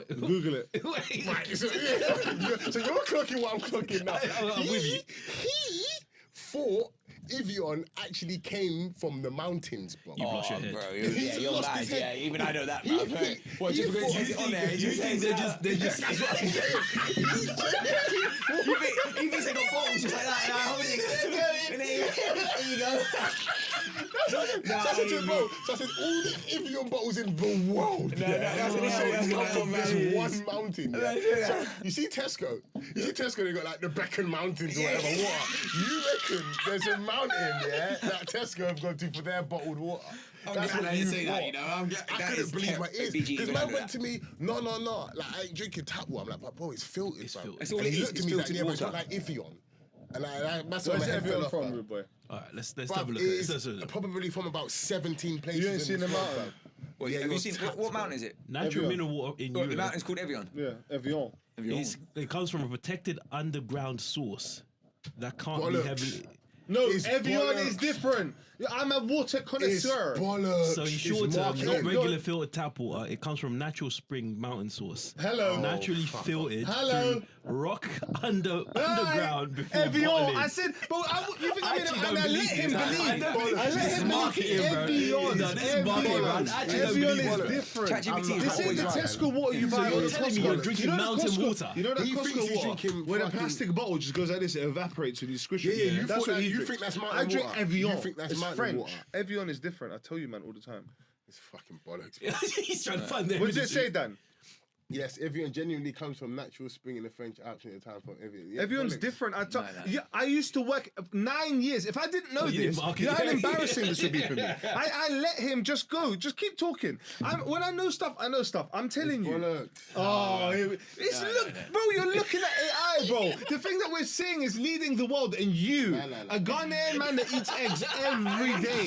Google it. Wait. Right, so you're clocking what I'm clocking now. I'm with you. He thought Evian actually came from the mountains, bro. You've lost your head. Bro, He's you're lost mad. his head. Yeah, even I know that, He- man. he- Well, he just because thought- it's on there, You think they're just That's what I'm saying. He thinks they got bottles just like that. And I hold it. And there you go. So I said to him, bro, so I said, all the Evian bottles in the world. that's what They come it from is. this one mountain. Yeah? So you see Tesco? They got like the Brecon Mountains or whatever water. You reckon there's a mountain, yeah, that Tesco have gone to for their bottled water? That's what I didn't you say that, thought. you know. I'm glad, I that couldn't is believe my ears. BG Because even man under went that. to me, no. Like, I ain't drinking tap water. I'm like, but bro, it's filtered, It's bro. filtered. That's all And it he is, looked at it's me like, filtered yeah, but it's not water. like Evian. And that's why Where's my head fell Evian off, from, bro. rude boy? All right, let's have a Bruv, look at it's this. probably from about 17 places. You ain't in seen this the world, mountain? bruv. Well, Yeah, have you you're seen tapped, what bro. mountain is it? Natural Evian. mineral water in Oh, the Europe. mountain's called Evian. Yeah, Evian. It comes from a protected underground source that can't be Bollocks. heavily. No, It's Evian bollocks. is different. I'm a water It's connoisseur. bollocks. So in It's short term, marketing. not regular filtered tap water. It comes from natural spring mountain source. Hello. Naturally filtered Hello. through rock underground before Evian. bottling. I said, but you think I I'm actually in don't and I let believe him this. believe. I don't believe I this. let This is him marketing, bro. Evian. No, this is marketing, bro. I actually don't Evian believe is it. different. ChatGPT is This ain't always the right. Tesco water you buy. you're at the telling me Costco. you're drinking You know the mountain Costco- water? You know that He thinks Costco he's water drinking where the fucking- plastic bottle just goes like this, it evaporates when you squish it. Yeah, you that's thought what that- he you drinks. think that's mountain I drink water. Evian. You think that's It's mountain French. water. Evian is different. I tell you, man, all the time. It's fucking bollocks. Bro. He's trying to find the What did it evidence. say, Dan? Yes, Evian genuinely comes from natural spring in the French Alps in the town from Evian. Yeah, Evian's bollocks. different. No. Yeah, I used to work 9 years. If I didn't know you didn't this, market you know how it. embarrassing this would be for me. I let him just go. Just keep talking. When I know stuff, I know stuff. I'm telling you. Bollocks. Oh, bro, you're looking at AI, bro. The thing that we're seeing is leading the world, and you, No. a Ghanaian man that eats eggs every day.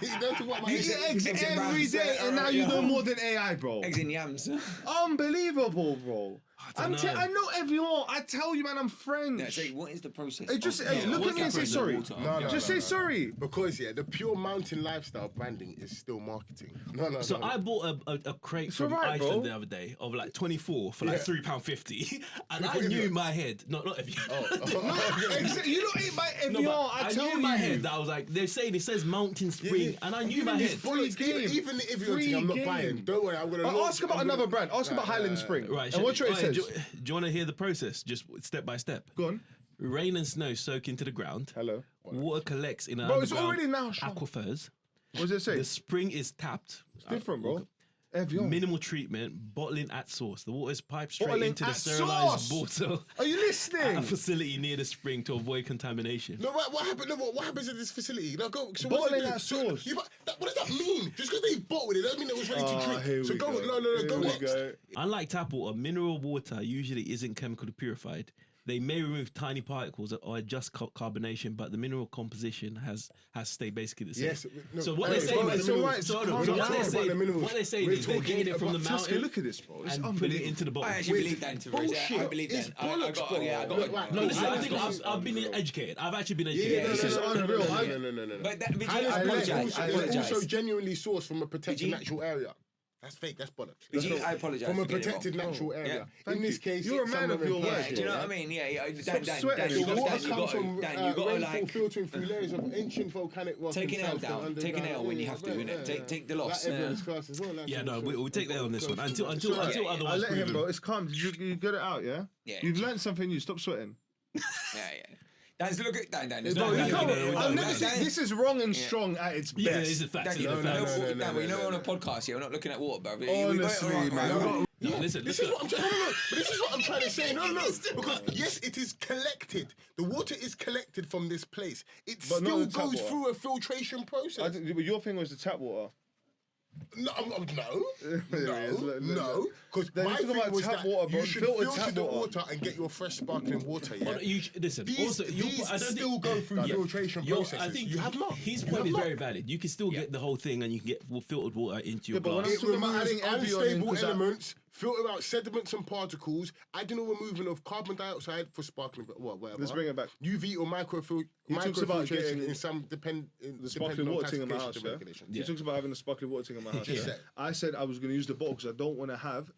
You don't talk about my You eat eggs eggs and every rams, day, and now you know more than AI, bro. Eggs and yams. Unbelievable, bro. don't know. I know everyone. I tell you, man, I'm French. No, say, what is the process? Hey, just of- hey, look what's at me and the say sorry. water? No, Just say sorry. Because the pure mountain lifestyle branding is still marketing. No. So I bought a crate It's from alright, Iceland bro. the other day of like 24 for like Yeah. £3.50, and I Evian. knew in my head, not if you. You don't eat my No, Evian. but I I tell knew you. in my head that I was like, they're saying it says Mountain Spring, and I knew in my head. Bollocks, even the Evian thing I'm not Free buying. game. Don't worry, I'm gonna Ask about another brand. Ask about Highland Spring. Right, And what it alright, says. do you want to hear the process, just step by step? Go on. Rain and snow soak into the ground. Hello. Water collects in an Bro, it's underground already now, Sean. aquifers. What does it say? The spring is tapped. It's different, bro. Evian. Minimal treatment, bottling at source. The water is piped straight Bottling into the at sterilized source? bottle Are you at a listening? facility near the spring to avoid contamination. No, what happened? No, what happens at this facility? No, go. So Bottling what's it at do? source. Yeah, but what does that mean? Just because they bottled it doesn't mean it was ready to drink. So go. No, go Here we next. go. Unlike tap water, mineral water usually isn't chemically purified. They may remove tiny particles or adjust carbonation, but the mineral composition has stayed basically the same. Yes. No, So what they're saying is, what they're saying is they're getting it from the mountain. Look at this, bro. It's And putting it unbelievable. into the bottle. I actually believe that into bullshit. I believe It's that. bollocks, bro. No, listen, I think I've been educated. I've actually been educated. This is unreal. No. But that, Vijay, And I apologise. it's also genuinely sourced from a protected natural area. That's fake. That's bollocks. Vijay, I apologise. From a for getting it protected wrong. natural area. Thank In this you. case, You're a man of your Yeah, word. do you know what I mean? Yeah. Dan, sweating. you The got water to, comes from Dan, you got to rainfall like filtering through layers of ancient volcanic rock. take an and L sandstone down, take an underground. L when you have to, innit? Take the loss. Like everyone's class as well. Yeah, no, we'll take that on this one until I otherwise let him, proven. bro. It's calm. Did you get it out? Yeah. Yeah. You've learned something new. Stop sweating. Yeah. Dan's look at Dan. Bro, Dan, you can't- Dan, I've Dan, never seen- Dan, This is wrong and strong at its Yeah, best. it's a fact. Dan, It's you a know, fact. Dan, we know we're on a podcast here. We're not looking at water, bro. Honestly, man. No, listen, This is what I'm trying. No. But this is what I'm trying to say. No. Because yes, it is collected. The water is collected from this place. It But not still the tap goes water. through a filtration process. But your thing was the tap water. No. Look. Because Then my you talk thing about was tap that water, bro. you should Filtered filter tap the water. water and get your fresh sparkling water. Yeah. Listen. These I don't still think, go through filtration processes. I think you have not. His You point have is not. very valid. You can still get the whole thing, and you can get filtered water into your Yeah, but when glass. It talking about removes adding Evian in, unstable 'cause that- elements, filter out sediments and particles, adding or removing of carbon dioxide for sparkling, whatever. Let's bring it back. UV or microfiltration talks about getting in some the sparkling water thing in my house, yeah? He talks about having the sparkling water thing in my house. Yeah. Yeah. I said I was going to use the bottle because I don't want to have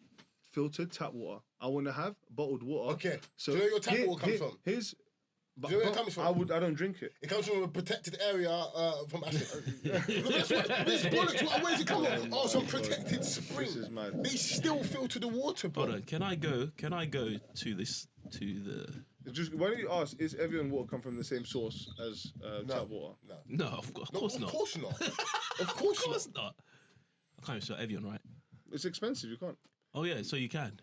filtered tap water. I want to have bottled water. Okay. Do you know where your tap water comes from? Here's. Do you know where it comes from? I don't drink it. It comes from a protected area from acid. That's what this bollocks. Where's it coming from? Oh, some protected spring. This is mad. They still filter the water, bro. Hold on, can I go to the? Just why don't you ask? Is Evian water come from the same source as tap water? No. No, of course Of not. course not. Of course not. I can't even spell Evian, right? It's expensive. You can't. Oh yeah, so you can.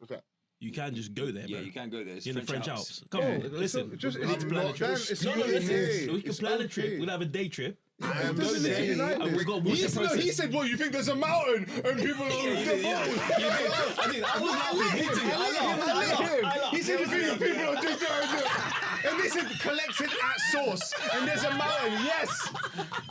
Okay. You can just go there, Yeah, bro. you can go there. It's In the French Alps. Come Yeah, on, listen. Just we need to plan a trip. it's No, not listen. okay. We can It's plan a okay. trip. We'll have a day trip. I'm go just there, saying, and we got to watch the process. He said, "Well, you think there's a mountain and people are on the boat?" I was laughing. Me too. I laughed. He said, "You think the people are just and this is collected at source, and there's a mountain." Yes.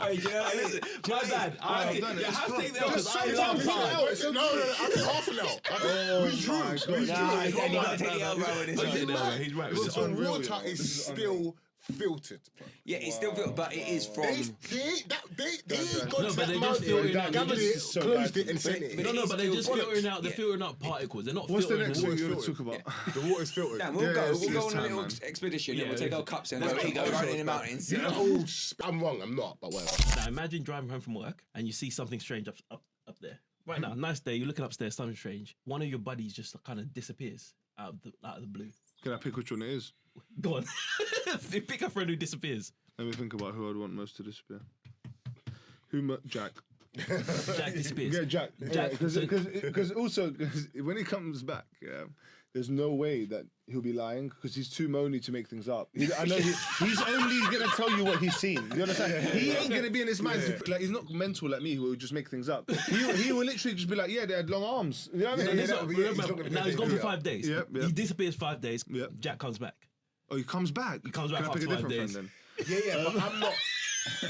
Hey, yeah, Listen, my bad. I have to take that because I Sometimes laughed. No, I get half an hour. We drew. Nah, you got to take the elbow in this one. He's right. The unreal, water you know. is This is still filtered. Yeah, it's still filtered, but it is from. They ain't got No, to but they that just filtering mountain, out. gathered This it, is so closed bad. it, and sent it. But No, it's but they're still just bollocks. filtering out. They're Yeah. filtering out particles. They're not What's the filtering next the thing water. you're going to talk about? The water's filtered. Dan, we'll go. it's We'll go this on a time, little man. expedition. Yeah, and we'll take our cups and Let's go go. run in the mountains. You know, I'm wrong. I'm not, but whatever. Now imagine driving home from work and you see something strange up there. Right now, nice day. You're looking upstairs, something strange. One of your buddies just kind of disappears out of the blue. Can I pick which one it is? Go on, pick a friend who disappears. Let me think about who I'd want most to disappear. Jack. Jack disappears. Yeah, Jack. Jack, Because also, when he comes back, yeah, there's no way that he'll be lying because he's too moany to make things up. I know he's only going to tell you what he's seen. You understand? He ain't going to be in his mind. Like, he's not mental like me who will just make things up. He will literally just be like, yeah, they had long arms. You know what I mean? Yeah, So, remember, now he's gone for 5 days. Yep. He disappears 5 days. Yep. Jack comes back. Oh, he comes back. He comes back Can I pick a after 5 different days. friend then? Yeah, but I'm not.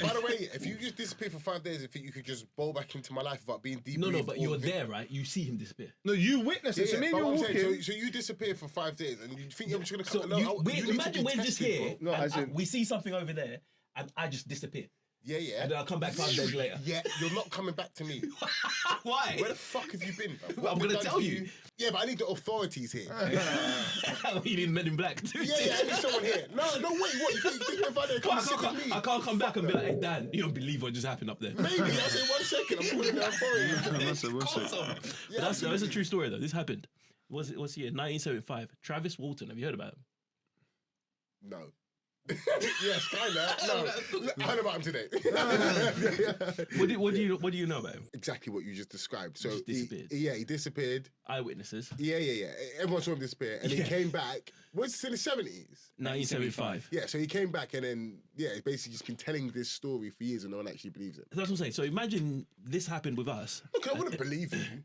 By the way, if you just disappear for 5 days, I think you could just bowl back into my life without being deep. No, but you're there, right? You see him disappear. No, you witness it. So maybe but you're what I'm walking. saying, so you disappear for 5 days, and you think you're just gonna So come? No, you need to imagine be we're just tested, here. bro. No, and as in- we see something over there, and I just disappear. Yeah. And then I'll come back 5 days later. Yeah, you're not coming back to me. Why? Where the fuck have you been? Bro? Well, I'm gonna tell you. Yeah, but I need the authorities here. You need Men in Black too. Yeah, I need someone here. No, wait, what? You think they're about to come sit with me? I can't come back and be like, hey, Dan, you don't believe what just happened up there. Maybe, I'll say 1 second, I'm calling the authorities. But that's a true story though. This happened. What's the year? 1975. Travis Walton. Have you heard about him? No. Yes, kinda. No, I heard about him today. What do you know about him? Exactly what you just described. So Just disappeared. he disappeared. Eyewitnesses. Yeah. Everyone saw him disappear, and he Yeah. came back. Was it in the 70s? 1975. Yeah, so he came back, and then he's basically just been telling this story for years, and no one actually believes it. That's what I'm saying. So imagine this happened with us. Look, I wouldn't believe you.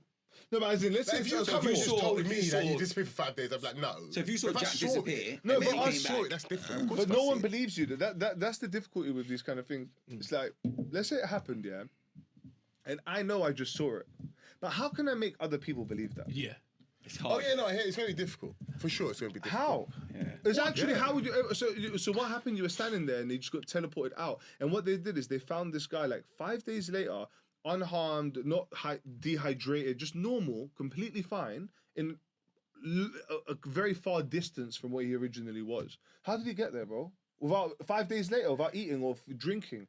No, but as in, let's say If you so come and just told me that you saw- disappeared for 5 days, I'd be like, no. So if you saw I Jack saw disappear, it- No, and but then I he came saw back, it, that's different. Of course But if I no see one it. believes you. That's the difficulty with these kind of things. It's like, let's say it happened, yeah, and I know I just saw it, but how can I make other people believe that? Yeah. it's Oh hard. yeah, no, it's going to be difficult. For sure, it's going to be difficult. How? It's actually how would you? So what happened? You were standing there and they just got teleported out. And what they did is they found this guy like 5 days later, unharmed, not dehydrated, just normal, completely fine, in a very far distance from where he originally was. How did he get there, bro? Without 5 days later, without eating or drinking.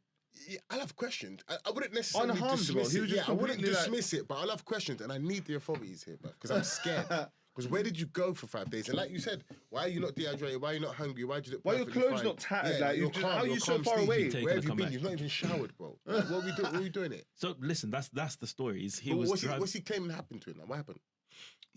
Yeah, I'll have questions. I wouldn't necessarily Unharmed, bro. dismiss He it. was Yeah, just I wouldn't completely, like- dismiss it, but I'll have questions, and I need the authorities here, bro, because I'm scared. Because where did you go for 5 days? And like you said, why are you not dehydrated? Why are you not hungry? Why did you look Why are your perfectly clothes fine? not tattered? Yeah, Like, you're you just- calm, how are you're you so calm, far Steve. away? Taking Where a have you been? comeback. You've not even showered, bro. Like, what are we doing it? So listen, that's the story. Is he But was what's he claiming happened to him? Now? What happened?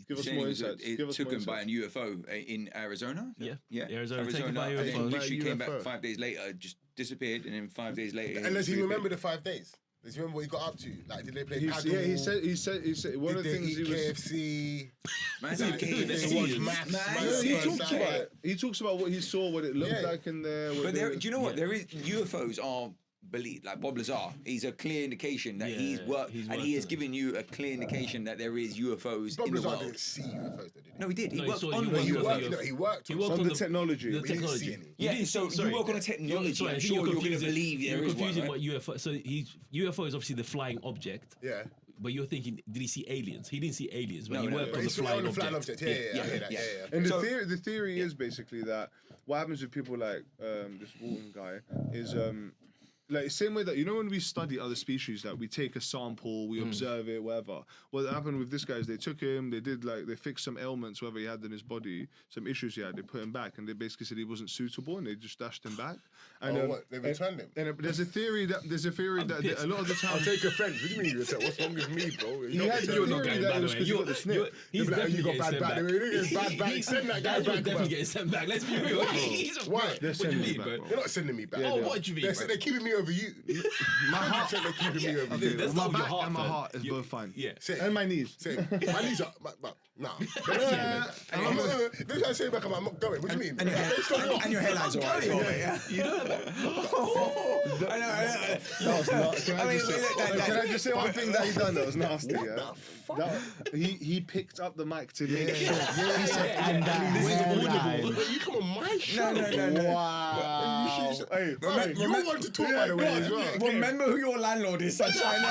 Give us Saying more it was a- insights. It Give us took more him by an insights. UFO in Arizona. Yeah. yeah. Arizona taken by and UFO. then literally By came back UFO. 5 days later, just disappeared, and then 5 days later. And does he reappeared. remember the 5 days? Does he remember what he got up to? Like, did they play paddle? Yeah, he said one Did of the they things eat he was. KFC? Man said Like, KFC. did they watch maths? Man No, said he First talks night. about it. He talks about what he saw, what it looked Yeah. like in there. But there, do you know what? There is UFOs are believed. Like Bob Lazar, he's a clear indication that Yeah, he's worked, he's and worked he has on it. given you a clear indication that there is UFOs Bob in the Lazar world. didn't see UFOs, though, did he? No, he did. He No, he worked saw- on he one worked He on UFO. worked, no, he worked He on worked on on the technology. The We didn't see technology. any. Yeah, You didn't so see- you work on a technology. Sorry, I I'm think sure you're going to confusing- believe there you're is one. confusing Right? what UFO. So UFO is obviously the flying object. Yeah. But you're thinking, did he see aliens? He didn't see aliens, but No, he no, worked but on the He's on flying the object. flying object. Yeah, I hear that. Yeah. And So- the theory is basically that what happens with people like this Walton guy is like same way that you know when we study other species that we take a sample, we observe it, whatever. What happened with this guy is they took him, they fixed some ailments, whatever he had in his body, some issues he had, they put him back, and they basically said he wasn't suitable, and they just dashed him back. And Oh, what? They returned him? And there's a theory that a lot of the I'll time. take offense. What do you mean? What's wrong with me, bro? He had You're not theory going that bad it was away. 'cause he got the snip. He's They'll be like, definitely you got getting bad sent back. back. They're bad back. Send that guy Daniel's back, definitely bro. getting sent back. Let's be real. Why? They're What do you sending mean, him back, bro? bro. They're not sending me back. Oh, what do you mean, bro? They're keeping me over you. My heart said they're keeping me over you. That's My not your back heart, and my fam. heart is both fine. Yeah. Say, And my knees. say, my knees are, nah. This guy saying back, I'm not going. What do you mean? And your hairline's alright as well, mate. Yeah. You know what? I know. That was not. Can I I mean, just say- look, that- can I just say one thing that he done that was nasty? What Yeah. the fuck? He picked up the mic to make sure. He said, and that this is hairline. audible. You come on my show. No. Wow. You should- Hey, Hey, you want to talk, by the way, as well. Remember who your landlord is, sunshine.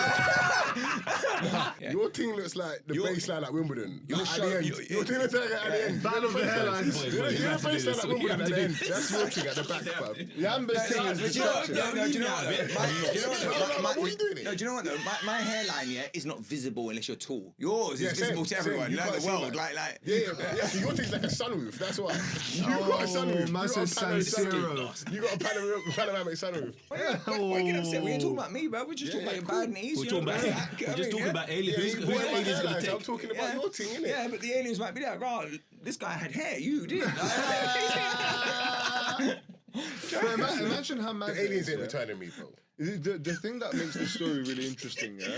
Your team looks like the baseline at Wimbledon. Your Like, show- at the end. your- Your team looks like at the end. Battle of the Hairlines. You know the You have to do baseline this. at You Wimbledon have at to the do end. That's your thing at the back, fam. Yamba's thing is Do you know what? destruction. No, do you know what? What are you doing? No, do you know what though? My hairline, yeah, is not visible unless you're tall. Yours Yeah, is visible same, to everyone. same. You know can't the see world, that. like. Yeah. So your thing's like a sunroof. That's why. You got a sunroof. man You got a said panoramic San sunroof. You got a panoramic sunroof. Why you get upset? We ain't talking about me, bro. We're just talking about your bad knees. We're you talking know, about like, we're I just mean, talking yeah. about aliens. Yeah, Who's you who's boy, my aliens gonna hairline, so I'm take? talking about your thing, innit? Yeah, but the aliens might be like, right, this guy had hair, you did. But imagine how mad The that aliens is, ain't yeah? returning me, bro. The thing that makes the story really interesting, yeah,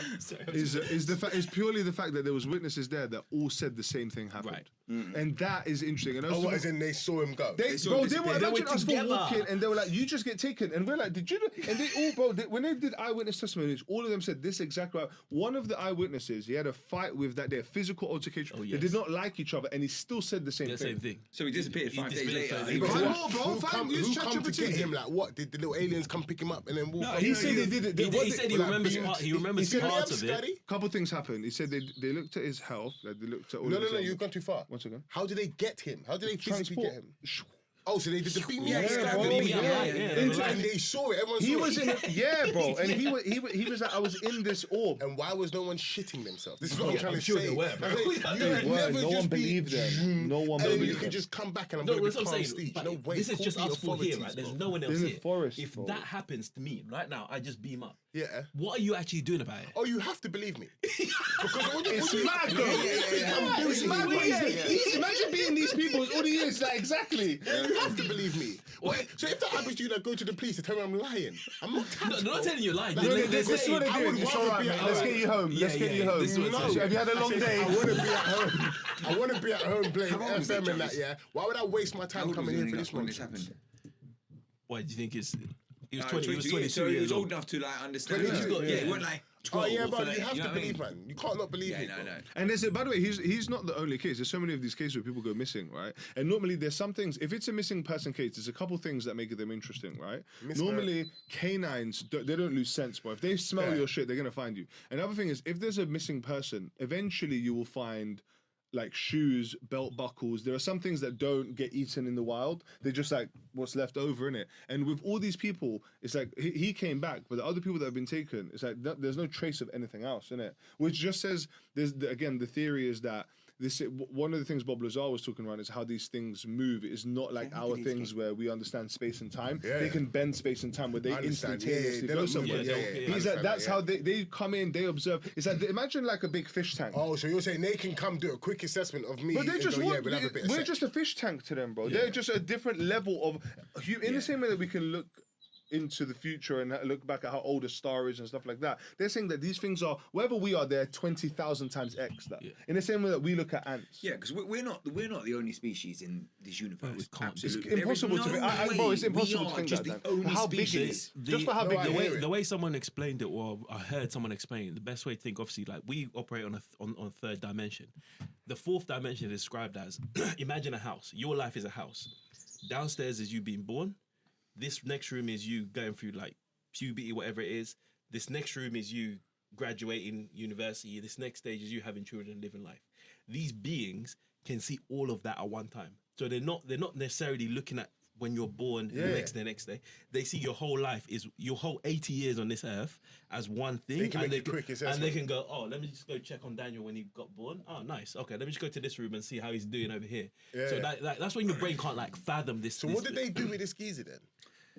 is purely the fact that there was witnesses there that all said the same thing happened, Right. and that is interesting. And Oh, what, as in they saw him go? They, saw bro, him they were disappear. They were imagine us for together. walking, and they were like, "You just get taken," and we're like, "Did you?" And they all, bro, when they did eyewitness testimonies, all of them said this exactly. Right. One of the eyewitnesses, he had a fight with that day, a physical altercation. Oh, They yes. did not like each other, and he still said the same The thing. same thing. So he disappeared He 5 days disappeared later. 5 He days was later. Who, bro, Who fam, come, use who come to ChatGPT. get him? Like, what? Did the little aliens come pick him up and then walk? No, off? He said they did it. He said he Like, remembers. being- He remembers said, parts "I'm of it. scary." Couple things happened. He said they looked at his health. Like they looked at all. No, of no, his no, health. you've gone too far. Once again. How did they get him? How did they physically Transport. get him? Oh, so they did the beam me Yeah, up yeah, scan. bro. Beam me Yeah, up, yeah, right, yeah. yeah. And they saw it. Everyone He saw was it. in, yeah, bro, and he was like, I was in this orb. And why was no one shitting themselves? This is what I'm Yeah, trying I'm to sure say. they were, bro. I think They you would were. never No just one be, believed them. No one and then you believed could them. just come back and I'm No, going that's to what be I'm calm saying. Steve. But No way. this is Call just the us four here, authorities, right? There's bro. no one else They're in the here. forest, If bro. that happens to me right now, I just beam up. Yeah. What are you actually doing about it? Oh, you have to believe me. Because what It's do you mad, think though. I'm doing? It's mad. Imagine being these people all the years. Like exactly. You have to believe me. What? So if that happens to you, go to the police and tell me I'm lying. I'm not tapped. No, they're not telling you a lie. Like, This is what I they're would doing. It's rather all right, be man. at Let's home. get you home. Let's get you home. this is what No, Have you had a long day? I want to be at home. I want to be at home playing How old was FM he, and that. Travis? Yeah. Why would I waste my How time old coming was here he for this when one? this happened? Why do you think it's? He was No, 20. He was 22 so he years was old old. enough to like understand. 22, Yeah, he wasn't like 12 Oh yeah, or but 13, you have know to what I mean? believe, man. You can't not believe Yeah, me. no, bro. no. And there's by the way, he's not the only case. There's so many of these cases where people go missing, right? And normally there's some things. If it's a missing person case, there's a couple things that make them interesting, right? Normally canines they don't lose sense, but if they smell your shit, they're gonna find you. Another thing is if there's a missing person, eventually you will find like shoes, belt buckles. There are some things that don't get eaten in the wild. They're just like what's left over in it. And with all these people, it's like he came back, but the other people that have been taken, it's like there's no trace of anything else in it. Which just says again the theory is that one of the things Bob Lazar was talking about is how these things move. It is not like our things where we understand space and time. Yeah. They can bend space and time where they I understand. instantaneously They go don't somewhere. move. Yeah. He's like, that's how they come in, they observe. It's like imagine like a big fish tank. Oh, so you're saying they can come do a quick assessment of me? But they and just go, want, we'll have a bit of we're sex. just a fish tank to them, bro. They're just a different level of in the same way that we can look into the future and look back at how old a star is and stuff like that. They're saying that these things are wherever we are, they're 20,000 times X that. In the same way that we look at ants. Yeah, because we're not the only species in this universe. we can't. Absolutely, It's impossible to think. Bro, it's impossible to think just that. the only How big it species. is. Just for how big I it hear is. it. The way someone explained it, or I heard someone explain it, the best way to think, obviously, like we operate on a third dimension. The fourth dimension is described as imagine a house. Your life is a house. Downstairs is you being born. This next room is you going through like puberty, whatever it is. This next room is you graduating university. This next stage is you having children and living life. These beings can see all of that at one time. So they're not necessarily looking at when you're born the next day. They see your whole life is your whole 80 years on this earth as one thing. They can and make a quick assessment. and they can go, oh, let me just go check on Daniel when he got born. Oh, nice. Okay, let me just go to this room and see how he's doing over here. So that's when your brain can't like fathom this. So what did they do with this geezer then?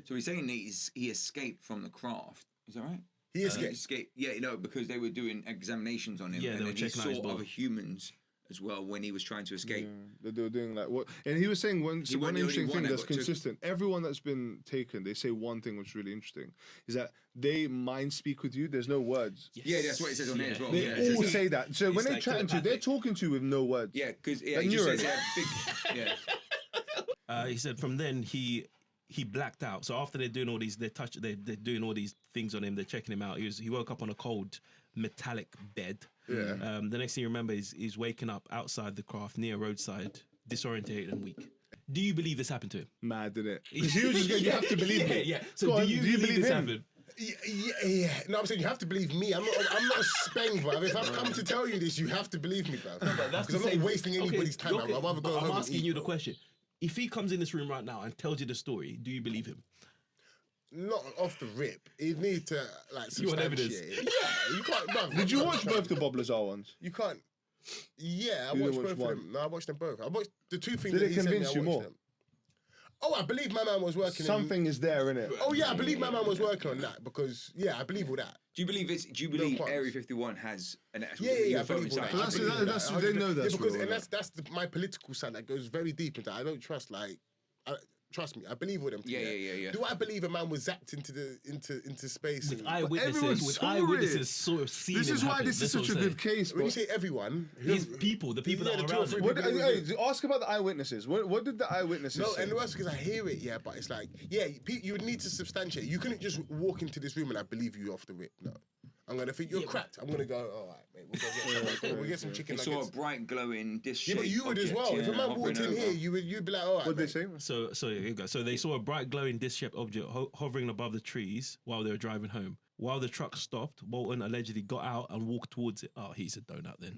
So he's saying that he escaped from the craft. Is that right? He escaped. Yeah, because they were doing examinations on him. Yeah, and they were then he checking out his saw blood. other humans as well when he was trying to escape. They were doing like what, and he was saying one wasn't the interesting only one thing that that's got took. consistent. Everyone that's been taken, they say one thing which is really interesting is that they mind speak with you. There's no words. Yeah, that's what it says on there as well. They Yeah, all say that. So when they're like chatting to you, they're talking to you with no words. yeah, because Like he just neurons. says they have big. He said from then he blacked out. So after they're doing all these, they're doing all these things on him. They're checking him out. He woke up on a cold metallic bed. Yeah. The next thing you remember is he's waking up outside the craft near a roadside, disorientated and weak. Do you believe this happened to him? Mad, didn't it? Because he was just going, you have to believe me. Yeah. So Go do on, you believe this him? happened? Yeah. No, I'm saying you have to believe me. I'm not a speng, bro. If I've come to tell you this, you have to believe me, bro. That's Because the I'm not same- wasting anybody's time. okay, I'd rather go but home I'm and asking eat, you the bro. question. If he comes in this room right now and tells you the story, do you believe him? Not off the rip. You need to like You want evidence? substantiate it. Yeah, you can't. Bruv, Did you watch both the Bob Lazar ones? You can't. Yeah, I You watched didn't both watch of them. No, I watched them both. I watched the two things Did that it he sent me, convince I you watched more? them. Oh, I believe my man was working. Something is there, innit? Oh yeah, I believe my man was working on that because I believe all that. Do you believe qualms. Area 51 has an actual Yeah, I UFO believe all inside? that. I That's- believe all that's- that. they know that's yeah, because real, and innit? that's my political side that goes very deep into that. I don't trust trust me. I believe all them. Yeah. Do I believe a man was zapped into space? With and- everyone eyewitnesses, saw with it. sort of seeing This it is why happen. this is That's such a what I'm good case, When bro. you say everyone, These people, the people Yeah, that the are two or around three him. What, people that was- ask about the eyewitnesses. What did the eyewitnesses No, say? and the worst because I hear it, but it's like, you would need to substantiate. You couldn't just walk into this room and I believe you off the rip. No. I'm going to think you're cracked. I'm going to go, all right, mate, we'll get some chicken They saw a nuggets. bright glowing disc. Yeah, but you would as well. If a man walked in here, you'd be like, all right, What did mate. they say? So here you go. So they saw a bright glowing disc-shaped object hovering above the trees while they were driving home. While the truck stopped, Walton allegedly got out and walked towards it. Oh, he's a donut then.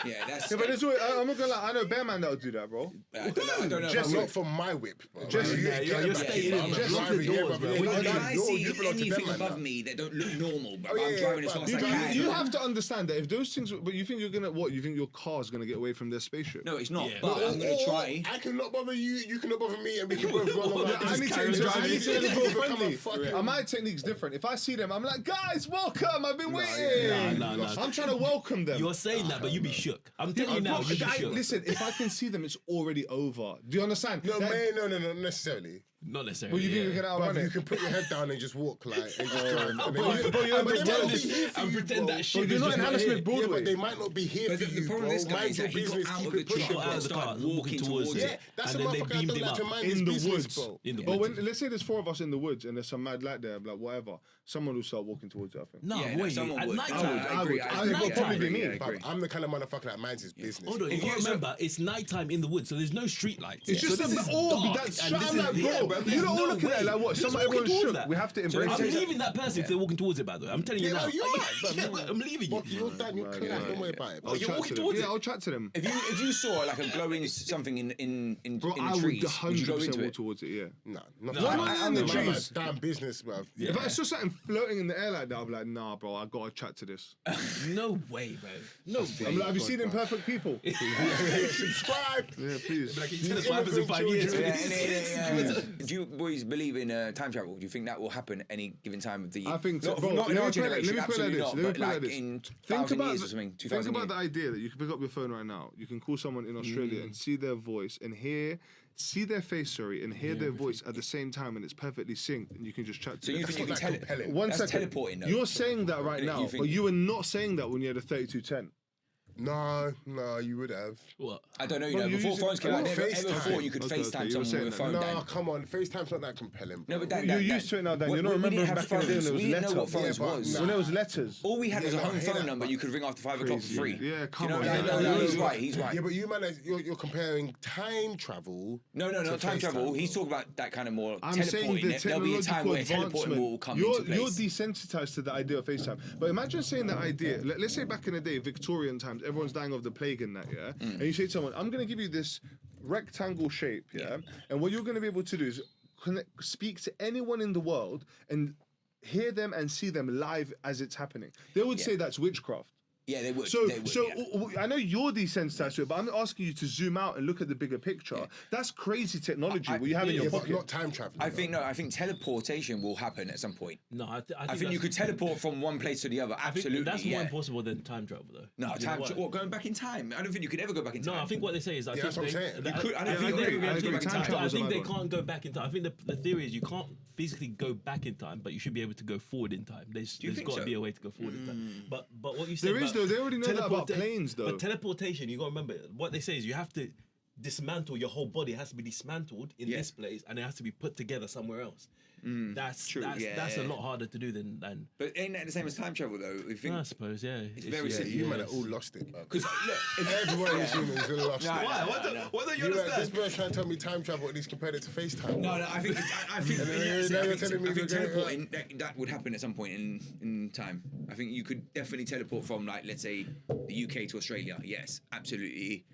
Yeah, that's. Yeah, but there's always, I'm not gonna lie, I know bear man that'll do that, bro. I don't know. Just if I not from my whip, bro. Just- Like, yeah, get you're back staying here, in I'm just driving the here, doors, brother. bro. Yeah, When you I belong see to them, anything man, above man. me that don't look normal, but Oh, I'm yeah, driving yeah, as fast as but I can. You have to understand that if those things, but you think you're gonna what? You think your car's gonna get away from their spaceship? No, it's not. Yeah. But I'm gonna try. I cannot bother you, you cannot bother me, and we can both go along. I need to Just carry on. I need to Just go become a friendly. fucking I might technique's different. If I see them, I'm like, guys, welcome. I've been waiting. Nah. I'm trying to welcome them. You're saying that, but you be shook. I'm telling you now, you be shook. Listen, if I can see them, it's already over. Do you understand? No, mate, no, not necessarily. Not necessarily. Well, you think you can outrun But it? you can put your head down and just walk like. And just drive. And Bro, you know, they might bro, not be here for and you, pretend bro. that shit you're is not just in not Hammersmith here. Broadway. Yeah, but they might not be here But for the you, problem bro. with this guy Mind is your that he business, got out keep of the it pushing, truck, got out bro. of the car, started walking walking towards towards it. Yeah, that's And a then they motherfucker that beamed don't him like to out. mind In his the business, woods. bro. In the But woods. let's say there's 4 of us in the woods and there's some mad light there, like whatever. Someone will start walking towards it, I think. No, Yeah, no, wait. someone At would. night I time. would. I agree. I I think agree. it'll probably be Yeah, me. I agree. I'm the kind of motherfucker that minds his business. Hold on, you got to remember, it's nighttime in the woods, so there's no street lights. It's just so this is all dark, that's and shut this up, is- like, yeah, bro. there's You don't all no look at it way. like what? Just Someone walking everyone's towards shook. that. We have to So embrace I'm it. leaving that person if they're walking towards it, by the way. I'm telling you Yeah, now. you're right, but I'm leaving you. But you're done, you're clear. Don't worry about it. I'll you're chat walking to them. towards it. Yeah, I'll chat to them. If you saw like a glowing something in Bro, the I would trees, would you go 100% into walk it? towards it, yeah. Nah, No, not I'm in the my trees. damn business, bro. If I saw something floating in the air like that, I'd be like, nah, bro, I gotta chat to this. No way, bro. No way. I'm like, have you seen Imperfect People? Subscribe. Yeah, please. Like, tell us what happens in 5 years. Yeah, Do you boys believe in time travel? Do you think that will happen any given time of the year? I think so. Not, Bro, not in let our me put it like generation, this. absolutely not. Let me But put it like like this. in Think 1,000 about years or the- something, Think 2,000 about years. the idea that you can pick up your phone right now. You can call someone in Australia and see their voice and see their face, and hear their voice at the same time, and it's perfectly synced, and you can just chat to So you them. think you not can that compelling. One that's second. teleporting though. You're saying that right Innit? now, You think- but you were not saying that when you had a 3210. No, you would have. What? I don't know, Well, before you phones came out, I never ever FaceTime. thought you could Okay, FaceTime you were someone saying with a that. phone, No, Dan. come on. FaceTime's not that compelling. No, but You're used to it now, Dan. You're not we remembering didn't have back in the day phones. when We it was didn't know what letter. phones Yeah, but was. nah. When it was letters. All we had was a Yeah, no, I home hear phone that, number but- you could ring after 5 o'clock for Crazy. free. Yeah, come You know, on. no, he's right. He's right. Yeah, but you man, you're comparing time travel. No, to time travel. FaceTime, He's bro. talking about that kind of more I'm saying teleporting. the There'll be a time technological where teleporting will advancement. come You're into place. desensitized to the idea of FaceTime. But imagine saying that idea. Let's say back in the day, Victorian times, everyone's dying of the plague and that, yeah? And you say to someone, I'm going to give you this rectangle shape, yeah? And what you're going to be able to do is speak to anyone in the world and hear them and see them live as it's happening. They would say that's witchcraft. Yeah, they would. So, they would, yeah. I know you're desensitized to it, but I'm asking you to zoom out and look at the bigger picture. That's crazy technology. What you have in your Yeah, but pocket. not time traveling. I think teleportation will happen at some point. No, I think I think you could teleport from one place to the other. I think Absolutely, that's more yeah. impossible than time travel, though. No, You know why? going back in time. I don't think you could ever go back in time. No, I think what they say is, I Yeah, think that's what I'm they, saying. that- You could- I I don't think think they- you'll be able to go back in time. I think they Time can't go back in time. I think the theory is you can't physically go back in time, but you should be able to go forward in time. There's think got to so? be a way to go forward in time. But what you said There is, about though. They already know that about teleporta- planes, though. But teleportation, you got to remember what they say is you have to dismantle your whole body. It has to be dismantled in this place, and it has to be put together somewhere else. That's true, that's, yeah, that's yeah. a lot harder to do than. But ain't that the same as time travel though? We think I suppose, yeah. it's very Yeah, simple. you man are all lost it. Because look, Everyone in this room is all lost it. Why? What don't you You man, this understand? man's trying to tell me time travel at least compared it to FaceTime. No, I think now you're telling me I think we're gonna- teleporting that would happen at some point in time. I think you could definitely teleport from like let's say the UK to Australia. Yes, absolutely.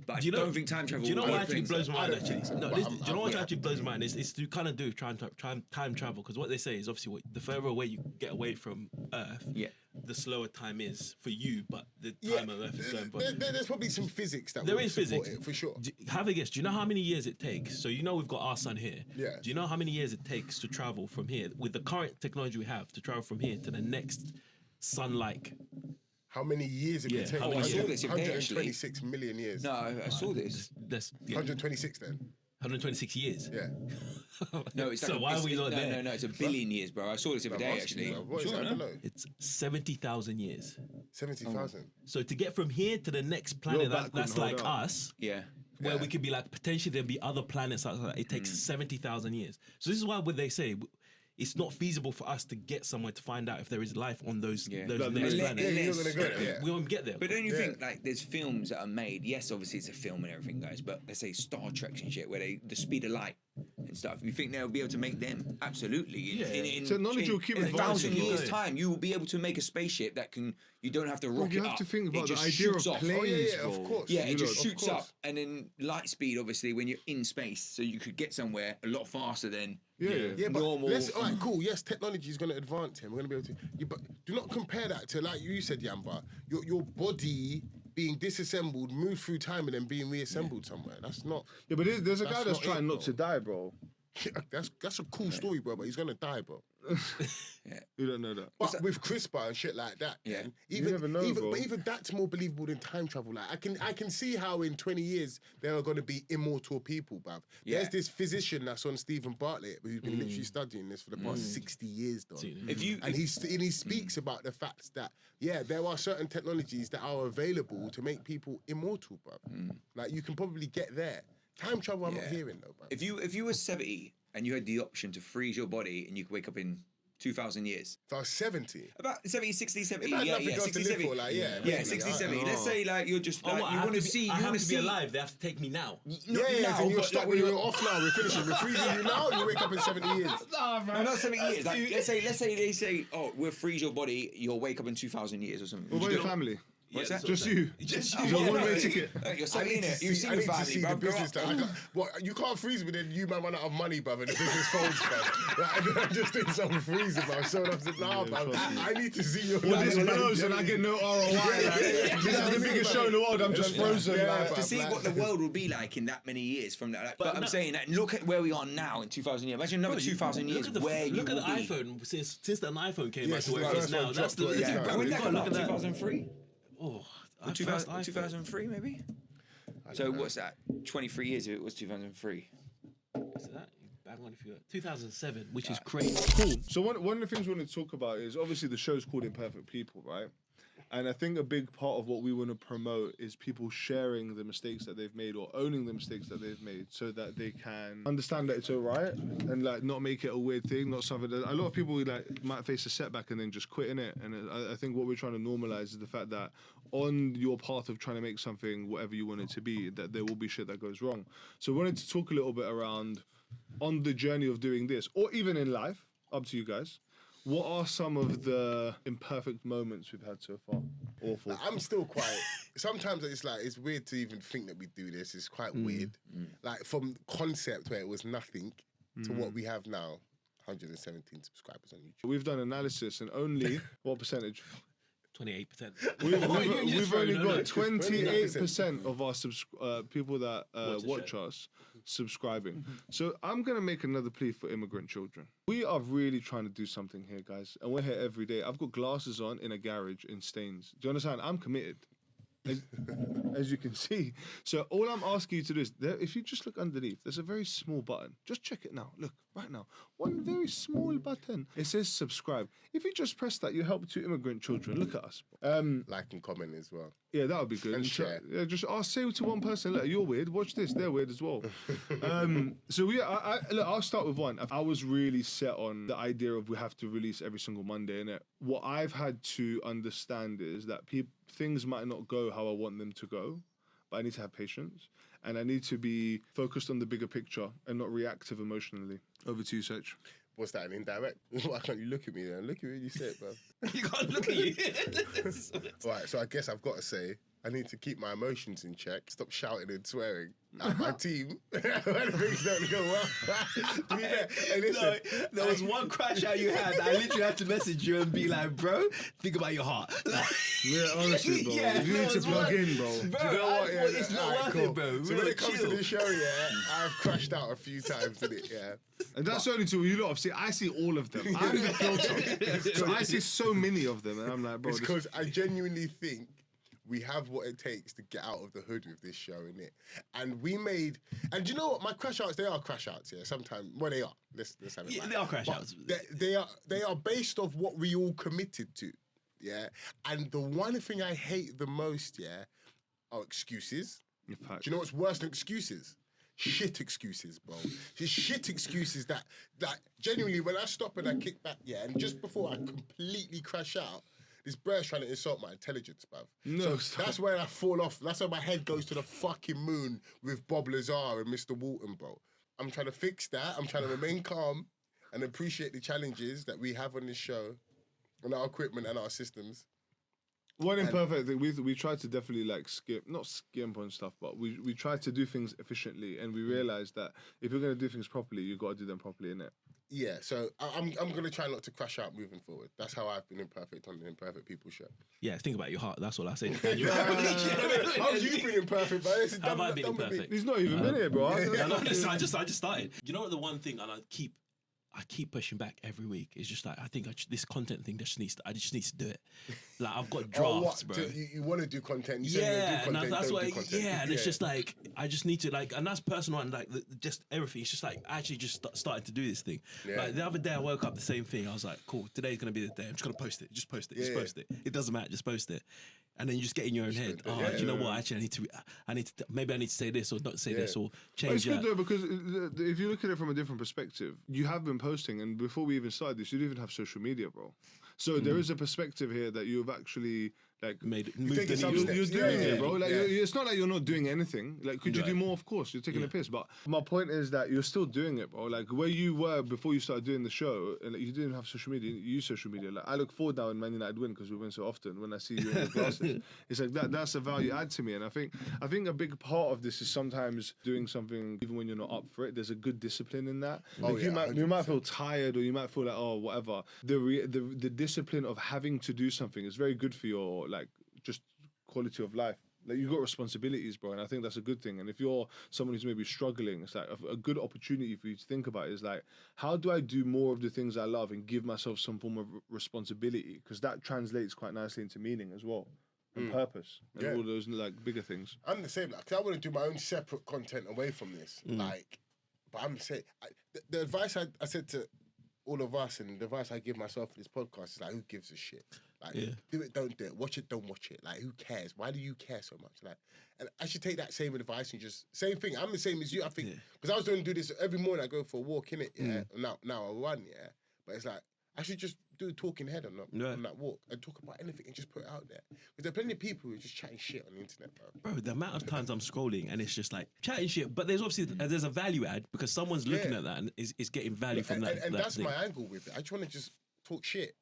But Do you I know- don't think time travel. Do you know will what work actually for blows things. my mind? I don't Actually, think so, no. but Do you I'm know what with actually you. blows my mind? Is to kind of do time travel because what they say is obviously the further away you get away from Earth, Yeah. the slower time is for you, but the Yeah, time on Earth is going. there's probably some physics that There would is support physics it, for sure. Have a guess. Do you know how many years it takes? So you know we've got our sun here. Yeah. Do you know how many years it takes to travel from here with the current technology we have to travel from here to the next sun-like? How many years it Yeah, would take? how many I saw this the other day, actually. 126 million years. No, I saw this. That's 126 then. 126 years. Yeah. No, it's So like, why it's, are we not no, there? No, it's a billion years, bro. I saw this the other I'm day asking you, actually. what is Sure, it? I no? don't know. It's 70,000 years. 70,000. So to get from here to the next planet back that's couldn't like hold up. us, Yeah. where we could be like potentially there'll be other planets outside that, it takes 70,000 years. So this is why what they say it's not feasible for us to get somewhere to find out if there is life on those Yeah. those Like, next unless- planets. Yeah, you're not gonna go there. Yeah. We won't get there. But don't you Yeah. think like there's films that are made? Yes, obviously it's a film and everything, guys. But let's say Star Trek and shit, where the speed of light and stuff. You think they'll be able to make them? Absolutely. Technology will keep in advancing, 1,000 years' right? time. You will be able to make a spaceship that can. You don't have to Well, rocket you have up. to think It about the just idea of shoots off. planes, Oh, yeah, bro. of course. Yeah, it You just know, shoots of course. up, and then light speed, obviously, when you're in space, so you could get somewhere a lot faster than Yeah, but normal. all right, cool. Yes, technology is going to advance him. We're going to be able to. But do not compare that to, like you said, Yamba, your body being disassembled, moved through time, and then being reassembled somewhere. That's not. Yeah, but there's a guy That's that's not trying it, not bro. to die, bro. That's a cool story, bro. But he's gonna die, bro. You don't know that. But with CRISPR and shit like that, Yeah. even never know, bro. but even that's more believable than time travel. Like I can see how in 20 years there are going to be immortal people, bruv. Yeah. There's this physician that's on Stephen Bartlett who's been literally studying this for the past 60 years, though. If you, And he speaks about the fact that there are certain technologies that are available to make people immortal, bruv. Like you can probably get there. Time travel, I'm not hearing though, bruv. if you were 70 and you had the option to freeze your body and you could wake up in 2,000 years. If I was 70, About 70, 60, 70. if I had nothing else 60, to live 70. for, like, Yeah, maybe, 60, like, 70. Let's say like you're just like, you want to see, I you have want to to be see. alive. They have to take me now. and you're stuck when you're off now. We're finishing. We're freezing you now. You wake up in 70 years. Nah, bro. No, not 70 years. Like, let's say they say, oh, we'll freeze your body. You'll wake up in 2,000 years or something. What about your family? What's that? Just you. Just Oh, It's a yeah, one-way no, ticket. You're I 70 need in to it. You've see, seen I your need to family, see bro. the business. You can't freeze me, then you man run out of money, bruv, and the business folds, bruv. Like, I just did some freezing, bruv. So I said, nah, bruv, I need to see your Well, this money. blows and I get no ROI. Like, this is the biggest show in the world. I'm just frozen. Yeah, like, but- To see like- what the world will be like in that many years from that. Like, but I'm no- saying that look at where we are now in 2,000 years. Imagine another 2,000 years where you look at will the be. iPhone since the iPhone came Yeah, out to since where the it is first now. one That's the dropped, Yeah, Yeah, but when yeah, that yeah, come out, yeah. 2003? Oh, 2003 maybe? So what's that? 23 years if it was 2003. Is that? Bang on if you 2007, which is crazy. Cool. So one of the things we want to talk about is obviously the show's called Imperfect People, right? And I think a big part of what we want to promote is people sharing the mistakes that they've made or owning the mistakes that they've made so that they can understand that it's all right and like not make it a weird thing, not something that a lot of people like might face a setback and then just quit in it. And I think what we're trying to normalize is the fact that on your path of trying to make something whatever you want it to be, that there will be shit that goes wrong. So we wanted to talk a little bit around on the journey of doing this or even in life, up to you guys. What are some of the imperfect moments we've had so far? Awful. Like, I'm still quite. Sometimes it's weird to even think that we do this. It's quite weird. Like from concept where it was nothing to what we have now, 117 subscribers on YouTube. We've done analysis and only what percentage? 28%. We've only No, got no. 28% of our people that watch us subscribing. So I'm going to make another plea for immigrant children. We are really trying to do something here, guys. And we're here every day. I've got glasses on in a garage in Staines. Do you understand? I'm committed. As you can see. So all I'm asking you to do is, if you just look underneath, there's a very small button. Just check it now. Look, right now. One very small button. It says subscribe. If you just press that, you help two immigrant children. Look at us. Like and comment as well. Yeah, that would be good. And share. Yeah, just say to one person, look, you're weird. Watch this. They're weird as well. So yeah, look, I'll start with one. I was really set on the idea of we have to release every single Monday, innit? What I've had to understand is that things might not go how I want them to go, but I need to have patience and I need to be focused on the bigger picture and not reactive emotionally. Over to you, Sech. What's that, an indirect? Why can't you look at me then? Look at me when you say it, bro. You can't look at you. Right, so I guess I've got to say, I need to keep my emotions in check. Stop shouting and swearing at my team when things don't go well. To be fair, hey, listen, There was one crash out you had. I literally had to message you and be like, bro, think about your heart. Yeah, honestly, bro. Yeah, you no, need to it's plug one- in, bro. Bro, Do you know what? I thought it's not alright, worth cool. it, bro. So We when were it comes chill. to this show, I've crashed out a few times in it, And that's only two. You lot, see, I see all of them. I'm the filter. So I see so many of them, and I'm like, bro, It's this, because I genuinely think we have what it takes to get out of the hood with this show, innit? And we made, and do you know what? My crash outs, they are crash outs, yeah. Sometimes, well, they are. Let's have it. Yeah, right. they are crash But outs. They are based off what we all committed to, yeah. And the one thing I hate the most, yeah, are excuses. in fact, Do you know what's worse than excuses? Shit excuses, bro. Just shit excuses that genuinely, when I stop and I kick back, yeah, and just before I completely crash out, this bruh's trying to insult my intelligence, bruv. No, So that's where I fall off. That's where my head goes to the fucking moon with Bob Lazar and Mr. Walton, bro. I'm trying to fix that. I'm trying to remain calm and appreciate the challenges that we have on this show and our equipment and our systems. One imperfect thing, we try to definitely like not skimp on stuff, but we try to do things efficiently, and we realize that if you're going to do things properly, you've got to do them properly, innit? Yeah, so I'm going to try not to crash out moving forward. That's how I've been imperfect on the Imperfect People show. Yeah, think about your heart. That's all I say to Daniel. How's you been imperfect, bro? This is Have I been imperfect? He's not even been here, bro. No, listen, I just started. You know what? The one thing, and I keep pushing back every week. It's just like I think this content thing just needs to do it. Like I've got drafts, bro. You want to do content? You Yeah, say you do content, that's don't why. do content. Yeah, and it's just like I just need to like, and that's personal and like just everything. It's just like I actually just started to do this thing. Yeah. Like the other day, I woke up the same thing. I was like, cool, today's gonna be the day. I'm just gonna post it. Just post it. Just post it. It doesn't matter. Just post it. And then you just get in your own head. Oh, do you know what? Actually, I need to. Maybe I need to say this or not say this or change It's good that. though because if you look at it from a different perspective, you have been posting, and before we even started this, you didn't even have social media, bro. So there is a perspective here that you've actually like Moved taking the some needle. steps. You're doing Yeah, it, bro. Like yeah. it's not like you're not doing anything. Like, could you do more? Of course, you're taking a piss. But my point is that you're still doing it, bro. Like where you were before you started doing the show, and like, you didn't have social media. You use social media. Like I look forward now when Man United win because we win so often. When I see you in the glasses, it's like that's a value add to me. And I think a big part of this is sometimes doing something even when you're not up for it. There's a good discipline in that. Like, you might feel tired or you might feel like whatever. The discipline of having to do something is very good for your like just quality of life. Like you've got responsibilities, bro, and I think that's a good thing. And if you're someone who's maybe struggling, it's like a good opportunity for you to think about is like, how do I do more of the things I love and give myself some form of responsibility? Because that translates quite nicely into meaning as well, and purpose, and all those like bigger things. I'm the same. Like, 'cause I want to do my own separate content away from this. Like, but I'm saying the advice I said to all of us, and the advice I give myself for this podcast is like, who gives a shit? Like, do it, don't do it. Watch it, don't watch it. Like, who cares? Why do you care so much? Like, and I should take that same advice and just same thing. I'm the same as you. I think because I was going to do this every morning. I go for a walk in it. Yeah. Now I run. Yeah. But it's like I should just do a talking head on that walk and talk about anything and just put it out there. Because there are plenty of people who are just chatting shit on the internet, bro. Bro, the amount of times I'm scrolling and it's just like chatting shit, but there's obviously there's a value add because someone's looking at that and is getting value from that. And that that's thing. my angle with it. I just want to just talk shit.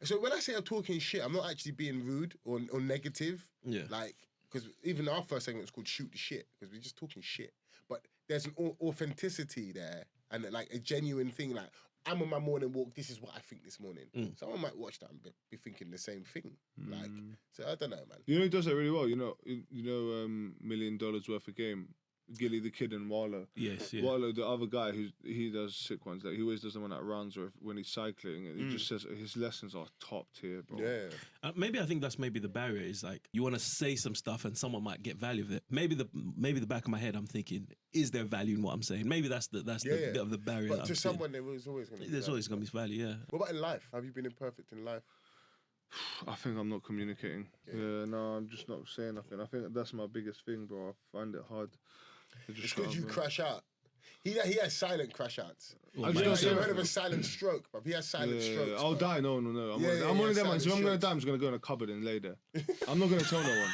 So when I say I'm talking shit, I'm not actually being rude or negative. Yeah. Like, because even our first segment was called Shoot the Shit because we're just talking shit. But there's an authenticity there and like a genuine thing. Like, I'm on my morning walk. This is what I think this morning. Someone might watch that and be thinking the same thing. Like, so I don't know, man. You know who does that really well? You know, $1 million worth of game. Gilly the Kid and Wallow. Yes, yeah. Wallow, the other guy he does sick ones. Like he always does them on that runs or when he's cycling, and he just says his lessons are top tier, bro. Yeah. Maybe I think that's maybe the barrier is like you want to say some stuff and someone might get value of it. Maybe the back of my head I'm thinking, is there value in what I'm saying? Maybe that's the bit of the barrier. But to someone there was always going to be. There's always going to be value. Yeah. What about in life? Have you been imperfect in life? I think I'm not communicating. Yeah, no, I'm just not saying nothing. I think that's my biggest thing, bro. I find it hard. It's because you crash out. He has silent crash outs. I just never heard of a silent stroke, but he has silent strokes. I'll die. No. I'm one of them ones. If I'm going to die, I'm just going to go in a cupboard and lay there. I'm not going to tell no one.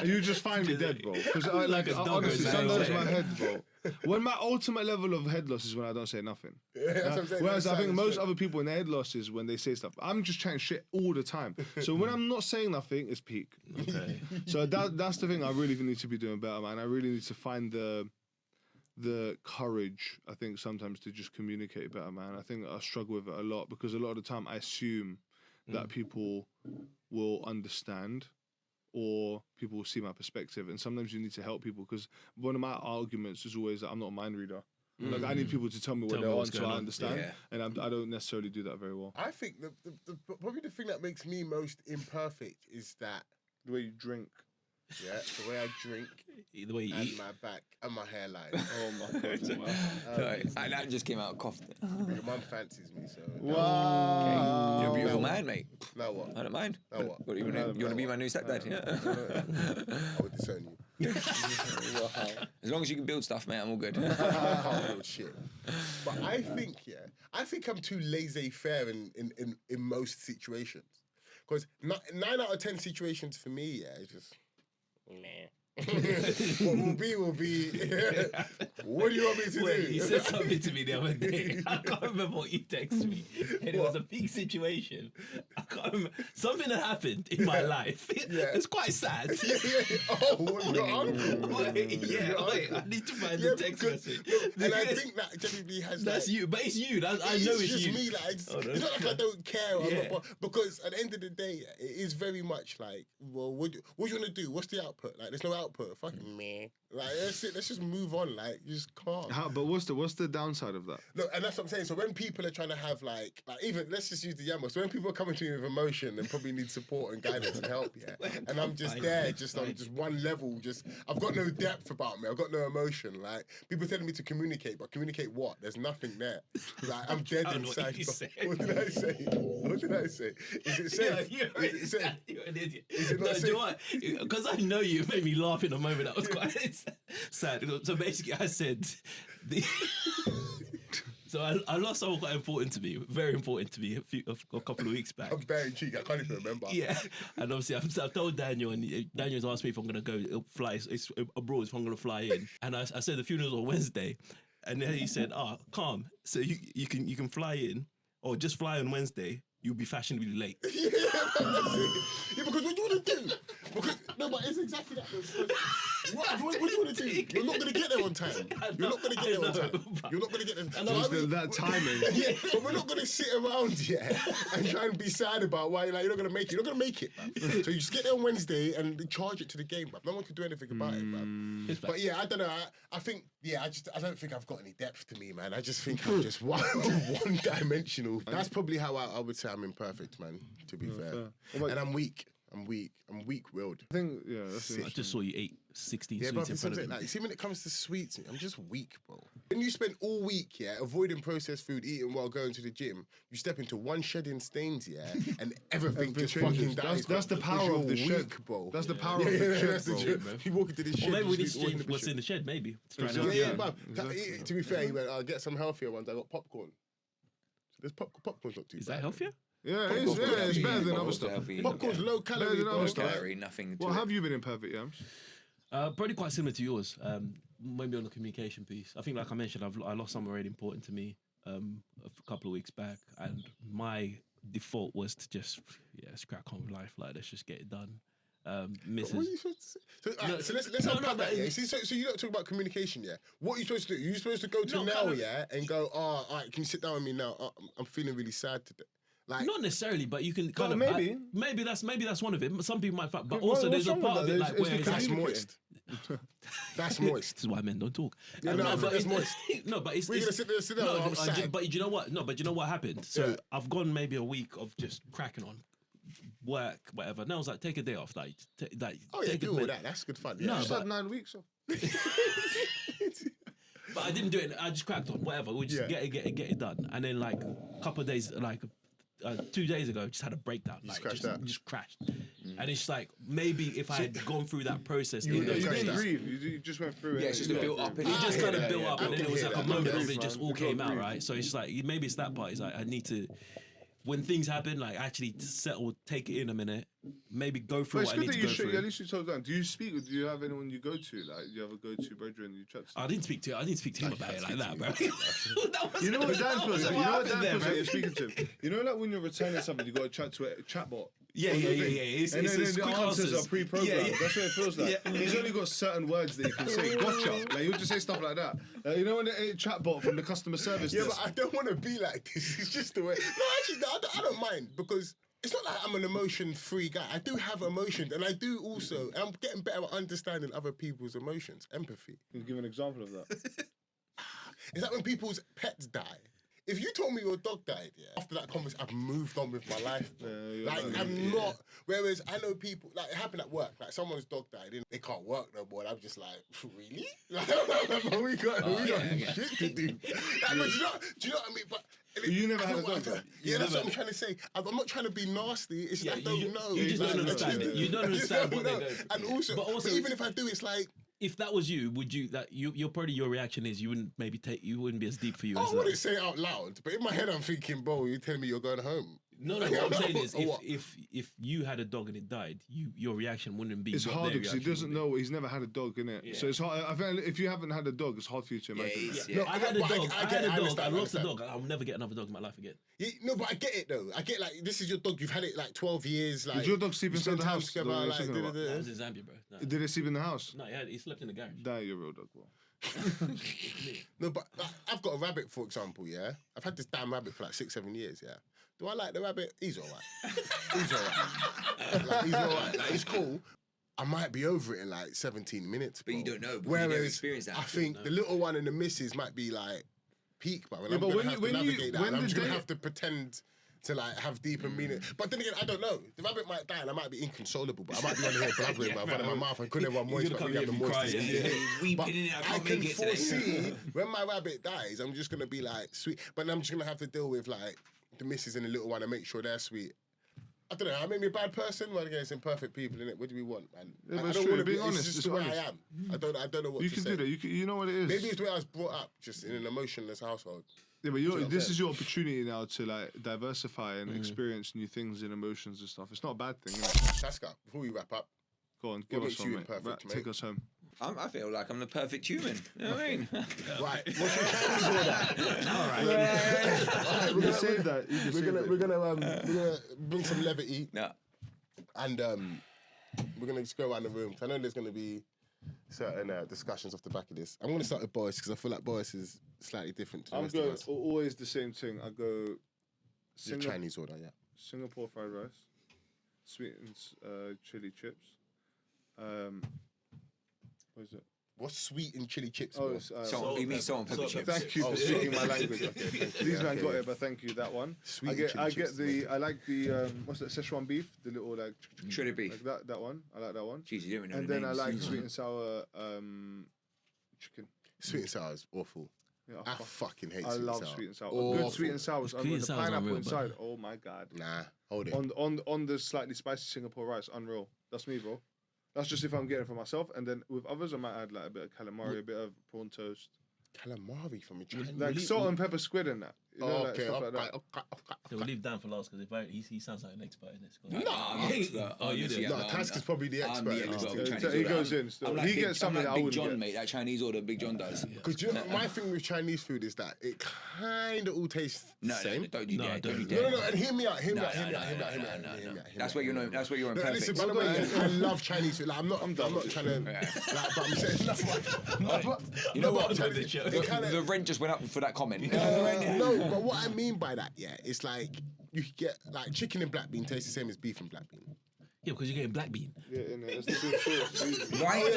You just find me dead, bro. Because honestly, sometimes my head, bro. When my ultimate level of head loss is when I don't say nothing. That's what I'm saying. Whereas I think most other people in their head loss is when they say stuff. I'm just chatting shit all the time. So when I'm not saying nothing, it's peak. Okay. So that's the thing I really need to be doing better, man. I really need to find the courage, I think, sometimes to just communicate better, man. I think I struggle with it a lot because a lot of the time I assume that people will understand or people will see my perspective. And sometimes you need to help people because one of my arguments is always that I'm not a mind reader. Like I need people to tell me what they're on so I understand. Yeah. And I don't necessarily do that very well. I think probably the thing that makes me most imperfect is that the way you drink. Yeah, the way I drink, the way you eat, my back and my hairline. Oh my god! That just came out of cough. Your mum fancies me, so. Wow! Okay. You're a beautiful man, mate. Now what? I don't mind. Now what? You want to be my new stepdad? Yeah. I would disown you. As long as you can build stuff, mate, I'm all good. I can't build shit. But I think I'm too laissez-faire in most situations. Because 9 out of 10 situations for me, it's just, What will be will be. What do you want me to Wait, do? you said something to me the other day. I can't remember what you texted me. And it was a peak situation. I can't remember. Something that happened in my life. Yeah. It's quite sad. Oh, your uncle. Wait, I need to find the text message. And I think that genuinely has That's like, you, but it's you. I know it's it's just you. me. Like, it's Oh, no. not like I don't care. I'm Yeah. not, because at the end of the day, it is very much like, well, what do you want to do? What's the output? Like, there's no output. Fucking meh. Like, that's it. Let's just move on. Like, just calm. But what's the downside of that? Look, and that's what I'm saying. So when people are trying to have like even let's just use the Yammer. So when people are coming to me with emotion and probably need support and guidance and help, yeah, and I'm just there, I'm just one level. I've got no depth about me. I've got no emotion. Like people telling me to communicate, but communicate what? There's nothing there. Like I'm dead found what inside. you said. What did I say? What did I say? Is it safe? You're Is it safe? an idiot. Is it not Do you know what? Because I know you made me laugh in a moment. That was quite sad. So basically, I said, so I lost someone quite important to me, very important to me, a couple of weeks back. I'm very cheeky. I can't even remember. Yeah, and obviously I've told Daniel, and Daniel's asked me if I'm gonna go fly it's abroad, if I'm gonna fly in, and I said the funeral's on Wednesday, and then he said, calm. So you can fly in, or just fly on Wednesday. You'll be fashionably late. Yeah, because what do you want to do? Because, no, but it's exactly that. What do you want to do? You're not going to get there on time. You're not going to get there on time. You're not going to get there. That timing. Yeah, but we're not going to sit around here and try and be sad about why you're not going to make it. You're not going to make it, man. So you just get there on Wednesday and charge it to the game, man. No one can do anything about it, man. But yeah, I don't know. I think, I don't think I've got any depth to me, man. I just think I'm just one-dimensional. That's probably how I would say I'm imperfect, man, to be fair. And I'm weak. I'm weak-willed. I think, that's I just saw you ate 16 Yeah, sweets but in front of me. like, you see, when it comes to sweets, I'm just weak, bro. When you spend all week, avoiding processed food, eating while going to the gym, you step into one shed in stains, and everything just fucking dies. That's the power of the shed, bro. That's the power of the shed, that's bro. You walk into this shed. Or maybe we need just to walk change into what's the in the shed, maybe. To try and shed. help you out. But to be fair, he went, I'll get some healthier ones. I got popcorn. So there's popcorn's not too bad. Is that healthier? Yeah, it's better than other stuff. Popcorn's low calorie, Better than bro. other stuff. Calorie, nothing. What have you been imperfect, Yams? Probably quite similar to yours. Maybe on the communication piece. I think, like I mentioned, I lost someone really important to me a couple of weeks back, and my default was to just crack on with life. Like, let's just get it done. Mrs. What are you supposed to say? So let's unpack that. Yeah. See, so you don't talk about communication, yeah. What are you supposed to do? You're supposed to go to Nell, and go, all right, can you sit down with me now? I'm feeling really sad today. Like, Not necessarily, but you can kind of maybe. maybe that's one of it. Some people might find, but Well, also there's a what's wrong part of with it that? like where It's it's that's communicating. moist. That's moist. This is why men don't talk. Yeah, no, I think that's moist. No, but it's We're gonna sit there and sit down. I'm sad. But you know what? No, but you know what happened? So Yeah. I've gone maybe a week of just cracking on work, whatever. Now I was like, take a day off, like Oh yeah, take do a all bit. that. That's good fun. No, Yeah. Just but- had 9 weeks off. But I didn't do it. I just cracked on, whatever. We just Yeah. get it done. And then like a couple of days, like 2 days ago, just had a breakdown. Like crashed out. just crashed. And it's like maybe if I had gone through that process, You in those didn't days, grieve. You just went through it. Yeah, it's just a built up. it just kind of built up, and then it was like a moment of it man. just all You can't came out, breathe. right? So it's like maybe it's that part. It's like I need to, when things happen, like actually to settle, take it in a minute, maybe go through But it's what I good need that to you go show. through. At least you told them. Do you speak? Do you have anyone you go to? Like, do you have a go-to brethren you chat to? I didn't speak to him about it like that, bro. You know what Dan feels like? You know what Dan feels like? You're You're speaking to him. You know, like when you're returning something, you got to chat to a chatbot. Yeah. It's And then the quick answers are pre-programmed. Yeah, yeah. That's what it feels like. Yeah. He's only got certain words that he can say. Gotcha. Like he'll just say stuff like that. You know when a chatbot from the customer service Yeah, desk. but I don't want to be like this. It's just the way. No, actually, no, I don't mind because it's not like I'm an emotion-free guy. I do have emotions, and I do also. And I'm getting better at understanding other people's emotions. Empathy. Can you give an example of that? It's like when people's pets die. If you told me your dog died, after that conversation, I've moved on with my life. Bro. Like, I'm not. Whereas I know people, like, it happened at work. Like, someone's dog died, and they can't work no more. And I'm just like, really? Like, we got shit to do. Like, but do you know what I mean? But You never I had a don't- I dog, don't- though? Yeah, that's what I'm trying to say. I'm not trying to be nasty. It's just I don't know. You just Like, don't I understand just- it. You don't understand I what don't they're know. going through. And also, but even if I do, it's like, If that was you, would you that your probably your reaction is you wouldn't maybe you wouldn't be as deep for you I as wouldn't say it out loud, but in my head I'm thinking, bro, you're telling me you're going home. No, what I'm saying is, Or what? if you had a dog and it died, your reaction wouldn't be. It's what hard their because he reaction doesn't would know. He's never had a dog, innit? Yeah. So it's hard. I think if you haven't had a dog, it's hard for you to imagine. it's- that. yeah. No, I had a but dog. I had a dog. understand, I lost a understand. dog. I'll never get another dog in my life again. No, but I get it though. I get like this is your dog. You've had it like 12 years. Like Did your dog sleep you inside spend the time house? together, The one you're like, talking about? da-da-da. I was in Zambia, bro. No, Did it sleep in the house? no he slept in the garage. That ain't your real dog, bro. No, but like, I've got a rabbit, for example. Yeah, I've had this damn rabbit for like 6-7 years. Yeah, do I like the rabbit? He's alright. He's alright. Like, he's alright. Like, he's cool. I might be over it in like 17 minutes. But bro. you don't know, because you never Whereas experienced that. I think the little one and the missus might be like peak, but Yeah, I'm but gonna when have you- to when you- navigate that. when And I'm the just gonna day- have to pretend to like have deeper meaning. But then again, I don't know. The rabbit might die and I might be inconsolable, but I might be on here blabbering, but I've had in my mouth and couldn't have one moist, You're but gonna we have the come here moist. and be crying, Yeah. Weeping But in it, I I can't can make it today. foresee when my rabbit dies, I'm just gonna be like sweet, but I'm just gonna have to deal with like the missus and the little one and make sure they're sweet. I don't know. I made me a bad person. Well, again, it's imperfect people, innit? What do we want, man? Yeah, but I it's don't true. want to be Being honest, It's just it's the way honest. I am. I don't know what You to can say. do that. You know what it is. Maybe it's the way I was brought up, just in an emotionless household. Yeah, but Do you know what I'm this saying? is your opportunity now to like diversify and experience new things and emotions and stuff. It's not a bad thing. Innit? Taska, before we wrap up, Go on, give What us makes home, you mate. imperfect, mate? Take us home. I feel like I'm the perfect human. You know what I mean? right? What's your Chinese order? All right, You can save that. You can we're save gonna it. we're gonna bring some levity No. and we're gonna just go around the room. I know there's gonna be certain discussions off the back of this. I'm gonna start with Boris because I feel like Boris is slightly different to the I'm rest of going us. always the same thing. I go Your Chinese order, yeah. Singapore fried rice, sweet and chili chips. What is it? What's sweet and chili chips? Oh, bro? it's, So, you mean salt and pepper Salt and chips? thank you Oh, for yeah. speaking my language. Okay, thank you. These man Okay, got yeah. it, but thank you. That one. Sweet I and get chili chips, the. I like the what's that Szechuan beef? The little like Shredded beef. like that one. I like that one. Jeez, you don't even know And the then I names. like sweet and sour chicken. Sweet and sour is awful. Yeah, I fucking hate I sweet love and sour. sweet and sour. Awful. Good sweet and sour is Sweet unreal. and The sour is pineapple unreal, inside. but- Oh my god. Nah, hold it. On the slightly spicy Singapore rice, unreal. That's me, bro. That's just if I'm getting it for myself, and then with others, I might add like a bit of calamari, a bit of prawn toast, Calamari from a Chinese. like salt and pepper squid and that. You know, like okay, stuff like okay, that. okay. So we'll leave Dan for last because he sounds like an expert in this. No, I'm an expert. Oh, you Honestly, do? No, I'm- Taska's probably the I'm expert in this expert thing. with Yeah, Chinese he order. goes in still. I'm He like gets Big- something I'm that I like Big wouldn't John, get. mate. That Chinese order Big John does. Because you know, my thing with Chinese food is that it kind of all tastes the No, same. no, don't you No, dare, don't don't you you dare. No, and hear me out, hear me No, out, hear me no, out, hear me out, no, hear me out, no, hear me no. out, hear me That's out, where hear you're me out. that's where you're No, imperfect. listen, by the way, I love Chinese food. Like, I'm not trying to, like, but I'm saying, You know what? I'm trying to, it kind The of, rent just went up for that comment. no, but what I mean by that, yeah, it's like you get like chicken and black bean tastes the same as beef and black bean. Yeah, because you're getting black bean. Yeah, in it. It's the same sauce. Easy. Right?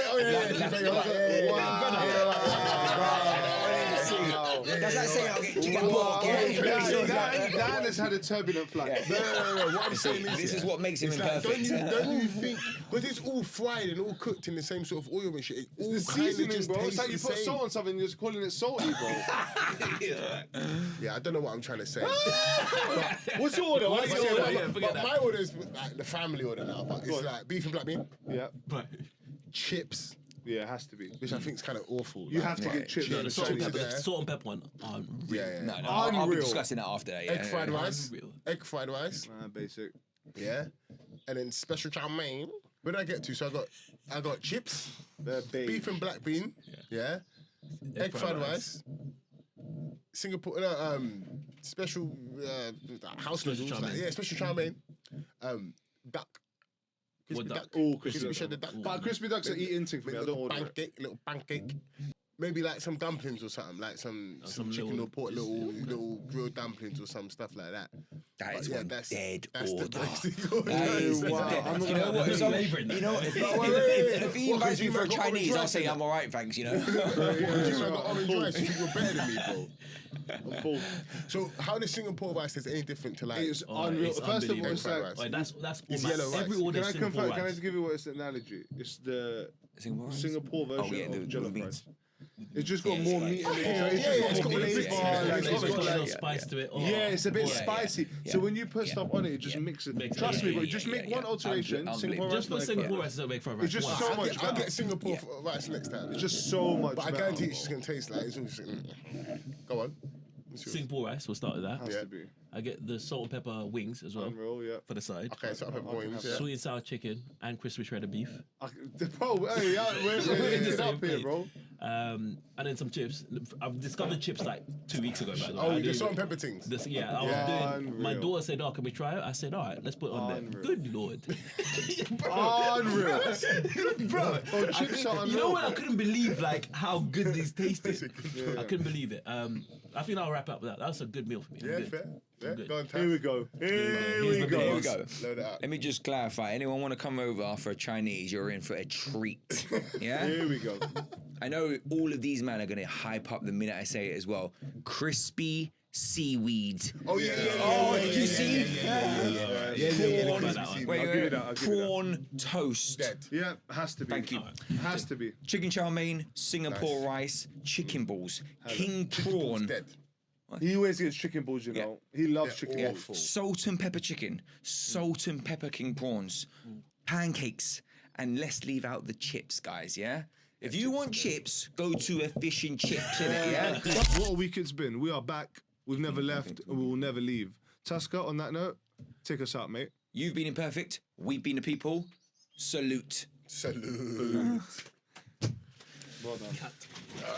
That's like saying I'll get chicken pork. Dan has had a turbulent flight. No. What I'm saying is, This is yeah, what makes him it's like, imperfect. don't you think? Because it's all fried and all cooked in the same sort of oil and shit. It all The kind of seasoning, just bro. tastes It's like you the put same. salt on something, you're just calling it salty, bro. Yeah, I don't know what I'm trying to say. What's your order? What's your order? Yeah, forget But that. my order is like the family order now, but it's like beef and black bean, Yeah, Right. chips, yeah, it has to be. which I think is kind of awful. You like, have to but get chips. No, on the the salt and chips pepper, are there. salt and pepper one are real. Yeah. No, I'll be Unreal. discussing that after that. Egg fried rice, Unreal. egg fried rice, Basic. yeah, and then special chow mein. Where did I get to? So I got chips, beef and black bean, yeah, egg fried rice, Singapore, special house Special noodles, chow like, mein. yeah, special chow mein, duck. What Crispy duck? Oh, crispy shredded duck. But crispy ducks are eating thing for me. I don't order it. Little pancake. Maybe like some dumplings or something, like some some chicken little- or pork, little grilled dumplings or some stuff like that. That But is yeah, one that's dead the order. basic order. That is Wow. dead. I'm not You know gonna- what? There's So- flavour in that. You know what? If he What, invites 'cause me you for a might got Chinese, orange I'll rice say in I'm it. alright, thanks. You know. You might got orange rice. You think you're better than me, bro. I'm full. So how does Singapore rice taste any different to like? It's Oh, unreal. it's First of all, unbelievable. it's Fried like. rice. Like, that's It's all yellow every rice. order Can I Singapore confirm? Can I rice. give you what it's an analogy? It's the Singapore. Singapore version yeah, of the jollof beans. rice. It's just got Yeah, more it's meat in like- it. Yeah, It's yeah, just it's got got more meat meat. in it. Like, It's it's got got a little like- spice to it. Oh, Yeah, it's a bit Yeah, yeah, spicy. yeah. So when you put Yeah. stuff on it, it just Yeah. mixes. Makes it- Trust me, yeah, but yeah, just yeah, make yeah. one alteration. Unbelievable. Singapore rice. Just put not Singapore egg rice as a make for It's just once. so much I'll better. get Singapore rice next time. It's just so much But I better. guarantee it's just gonna taste like it's all just. Go on. Singapore rice. We'll start with that. Has Yeah. to be. I get the salt and pepper wings as well Unreal, yeah. for the side. Okay, so I'm wings, yeah. Sweet and sour chicken and crispy shredded beef. Bro, hey, we're in this up here, bro. And then some chips. I've discovered chips like 2 weeks ago. By the way. Oh, I the didn't- salt and pepper things. I was doing. My Unreal. daughter said, "Oh, can we try it?" I said, "All right, let's put it on there." Good lord, Unreal. Bro, chips are you know unreal. what? I couldn't believe like how good these tasted. I couldn't believe it. I think I'll wrap up with that. That was a good meal for me. Yeah, Good. fair. Yeah, good. go on, Here we go. Here's the There we boss. go. Load it up. Let me just clarify. Anyone want to come over for a Chinese, you're in for a treat. Yeah? Here we go. I know all of these men are going to hype up the minute I say it as well. Crispy seaweed. Oh, yeah. Oh, you see? Prawn- Wait, I'll give wait, you that, I'll give you that. prawn toast. Dead. Yeah, has to be. Thank you. Has to be. Chicken chow mein, Singapore rice, chicken balls, king prawn, Dead. He always gets chicken balls, you know. He loves chicken balls. Awful. salt and pepper chicken, salt and pepper king prawns, pancakes, and let's leave out the chips, guys, yeah? If you want chips, go to a fish and chips, innit, yeah? What a week it's been. We are back. We've never left, and we will never leave. Tusker, on that note, take us out, mate. You've been imperfect, we've been the people. Salute. Salute. Well done.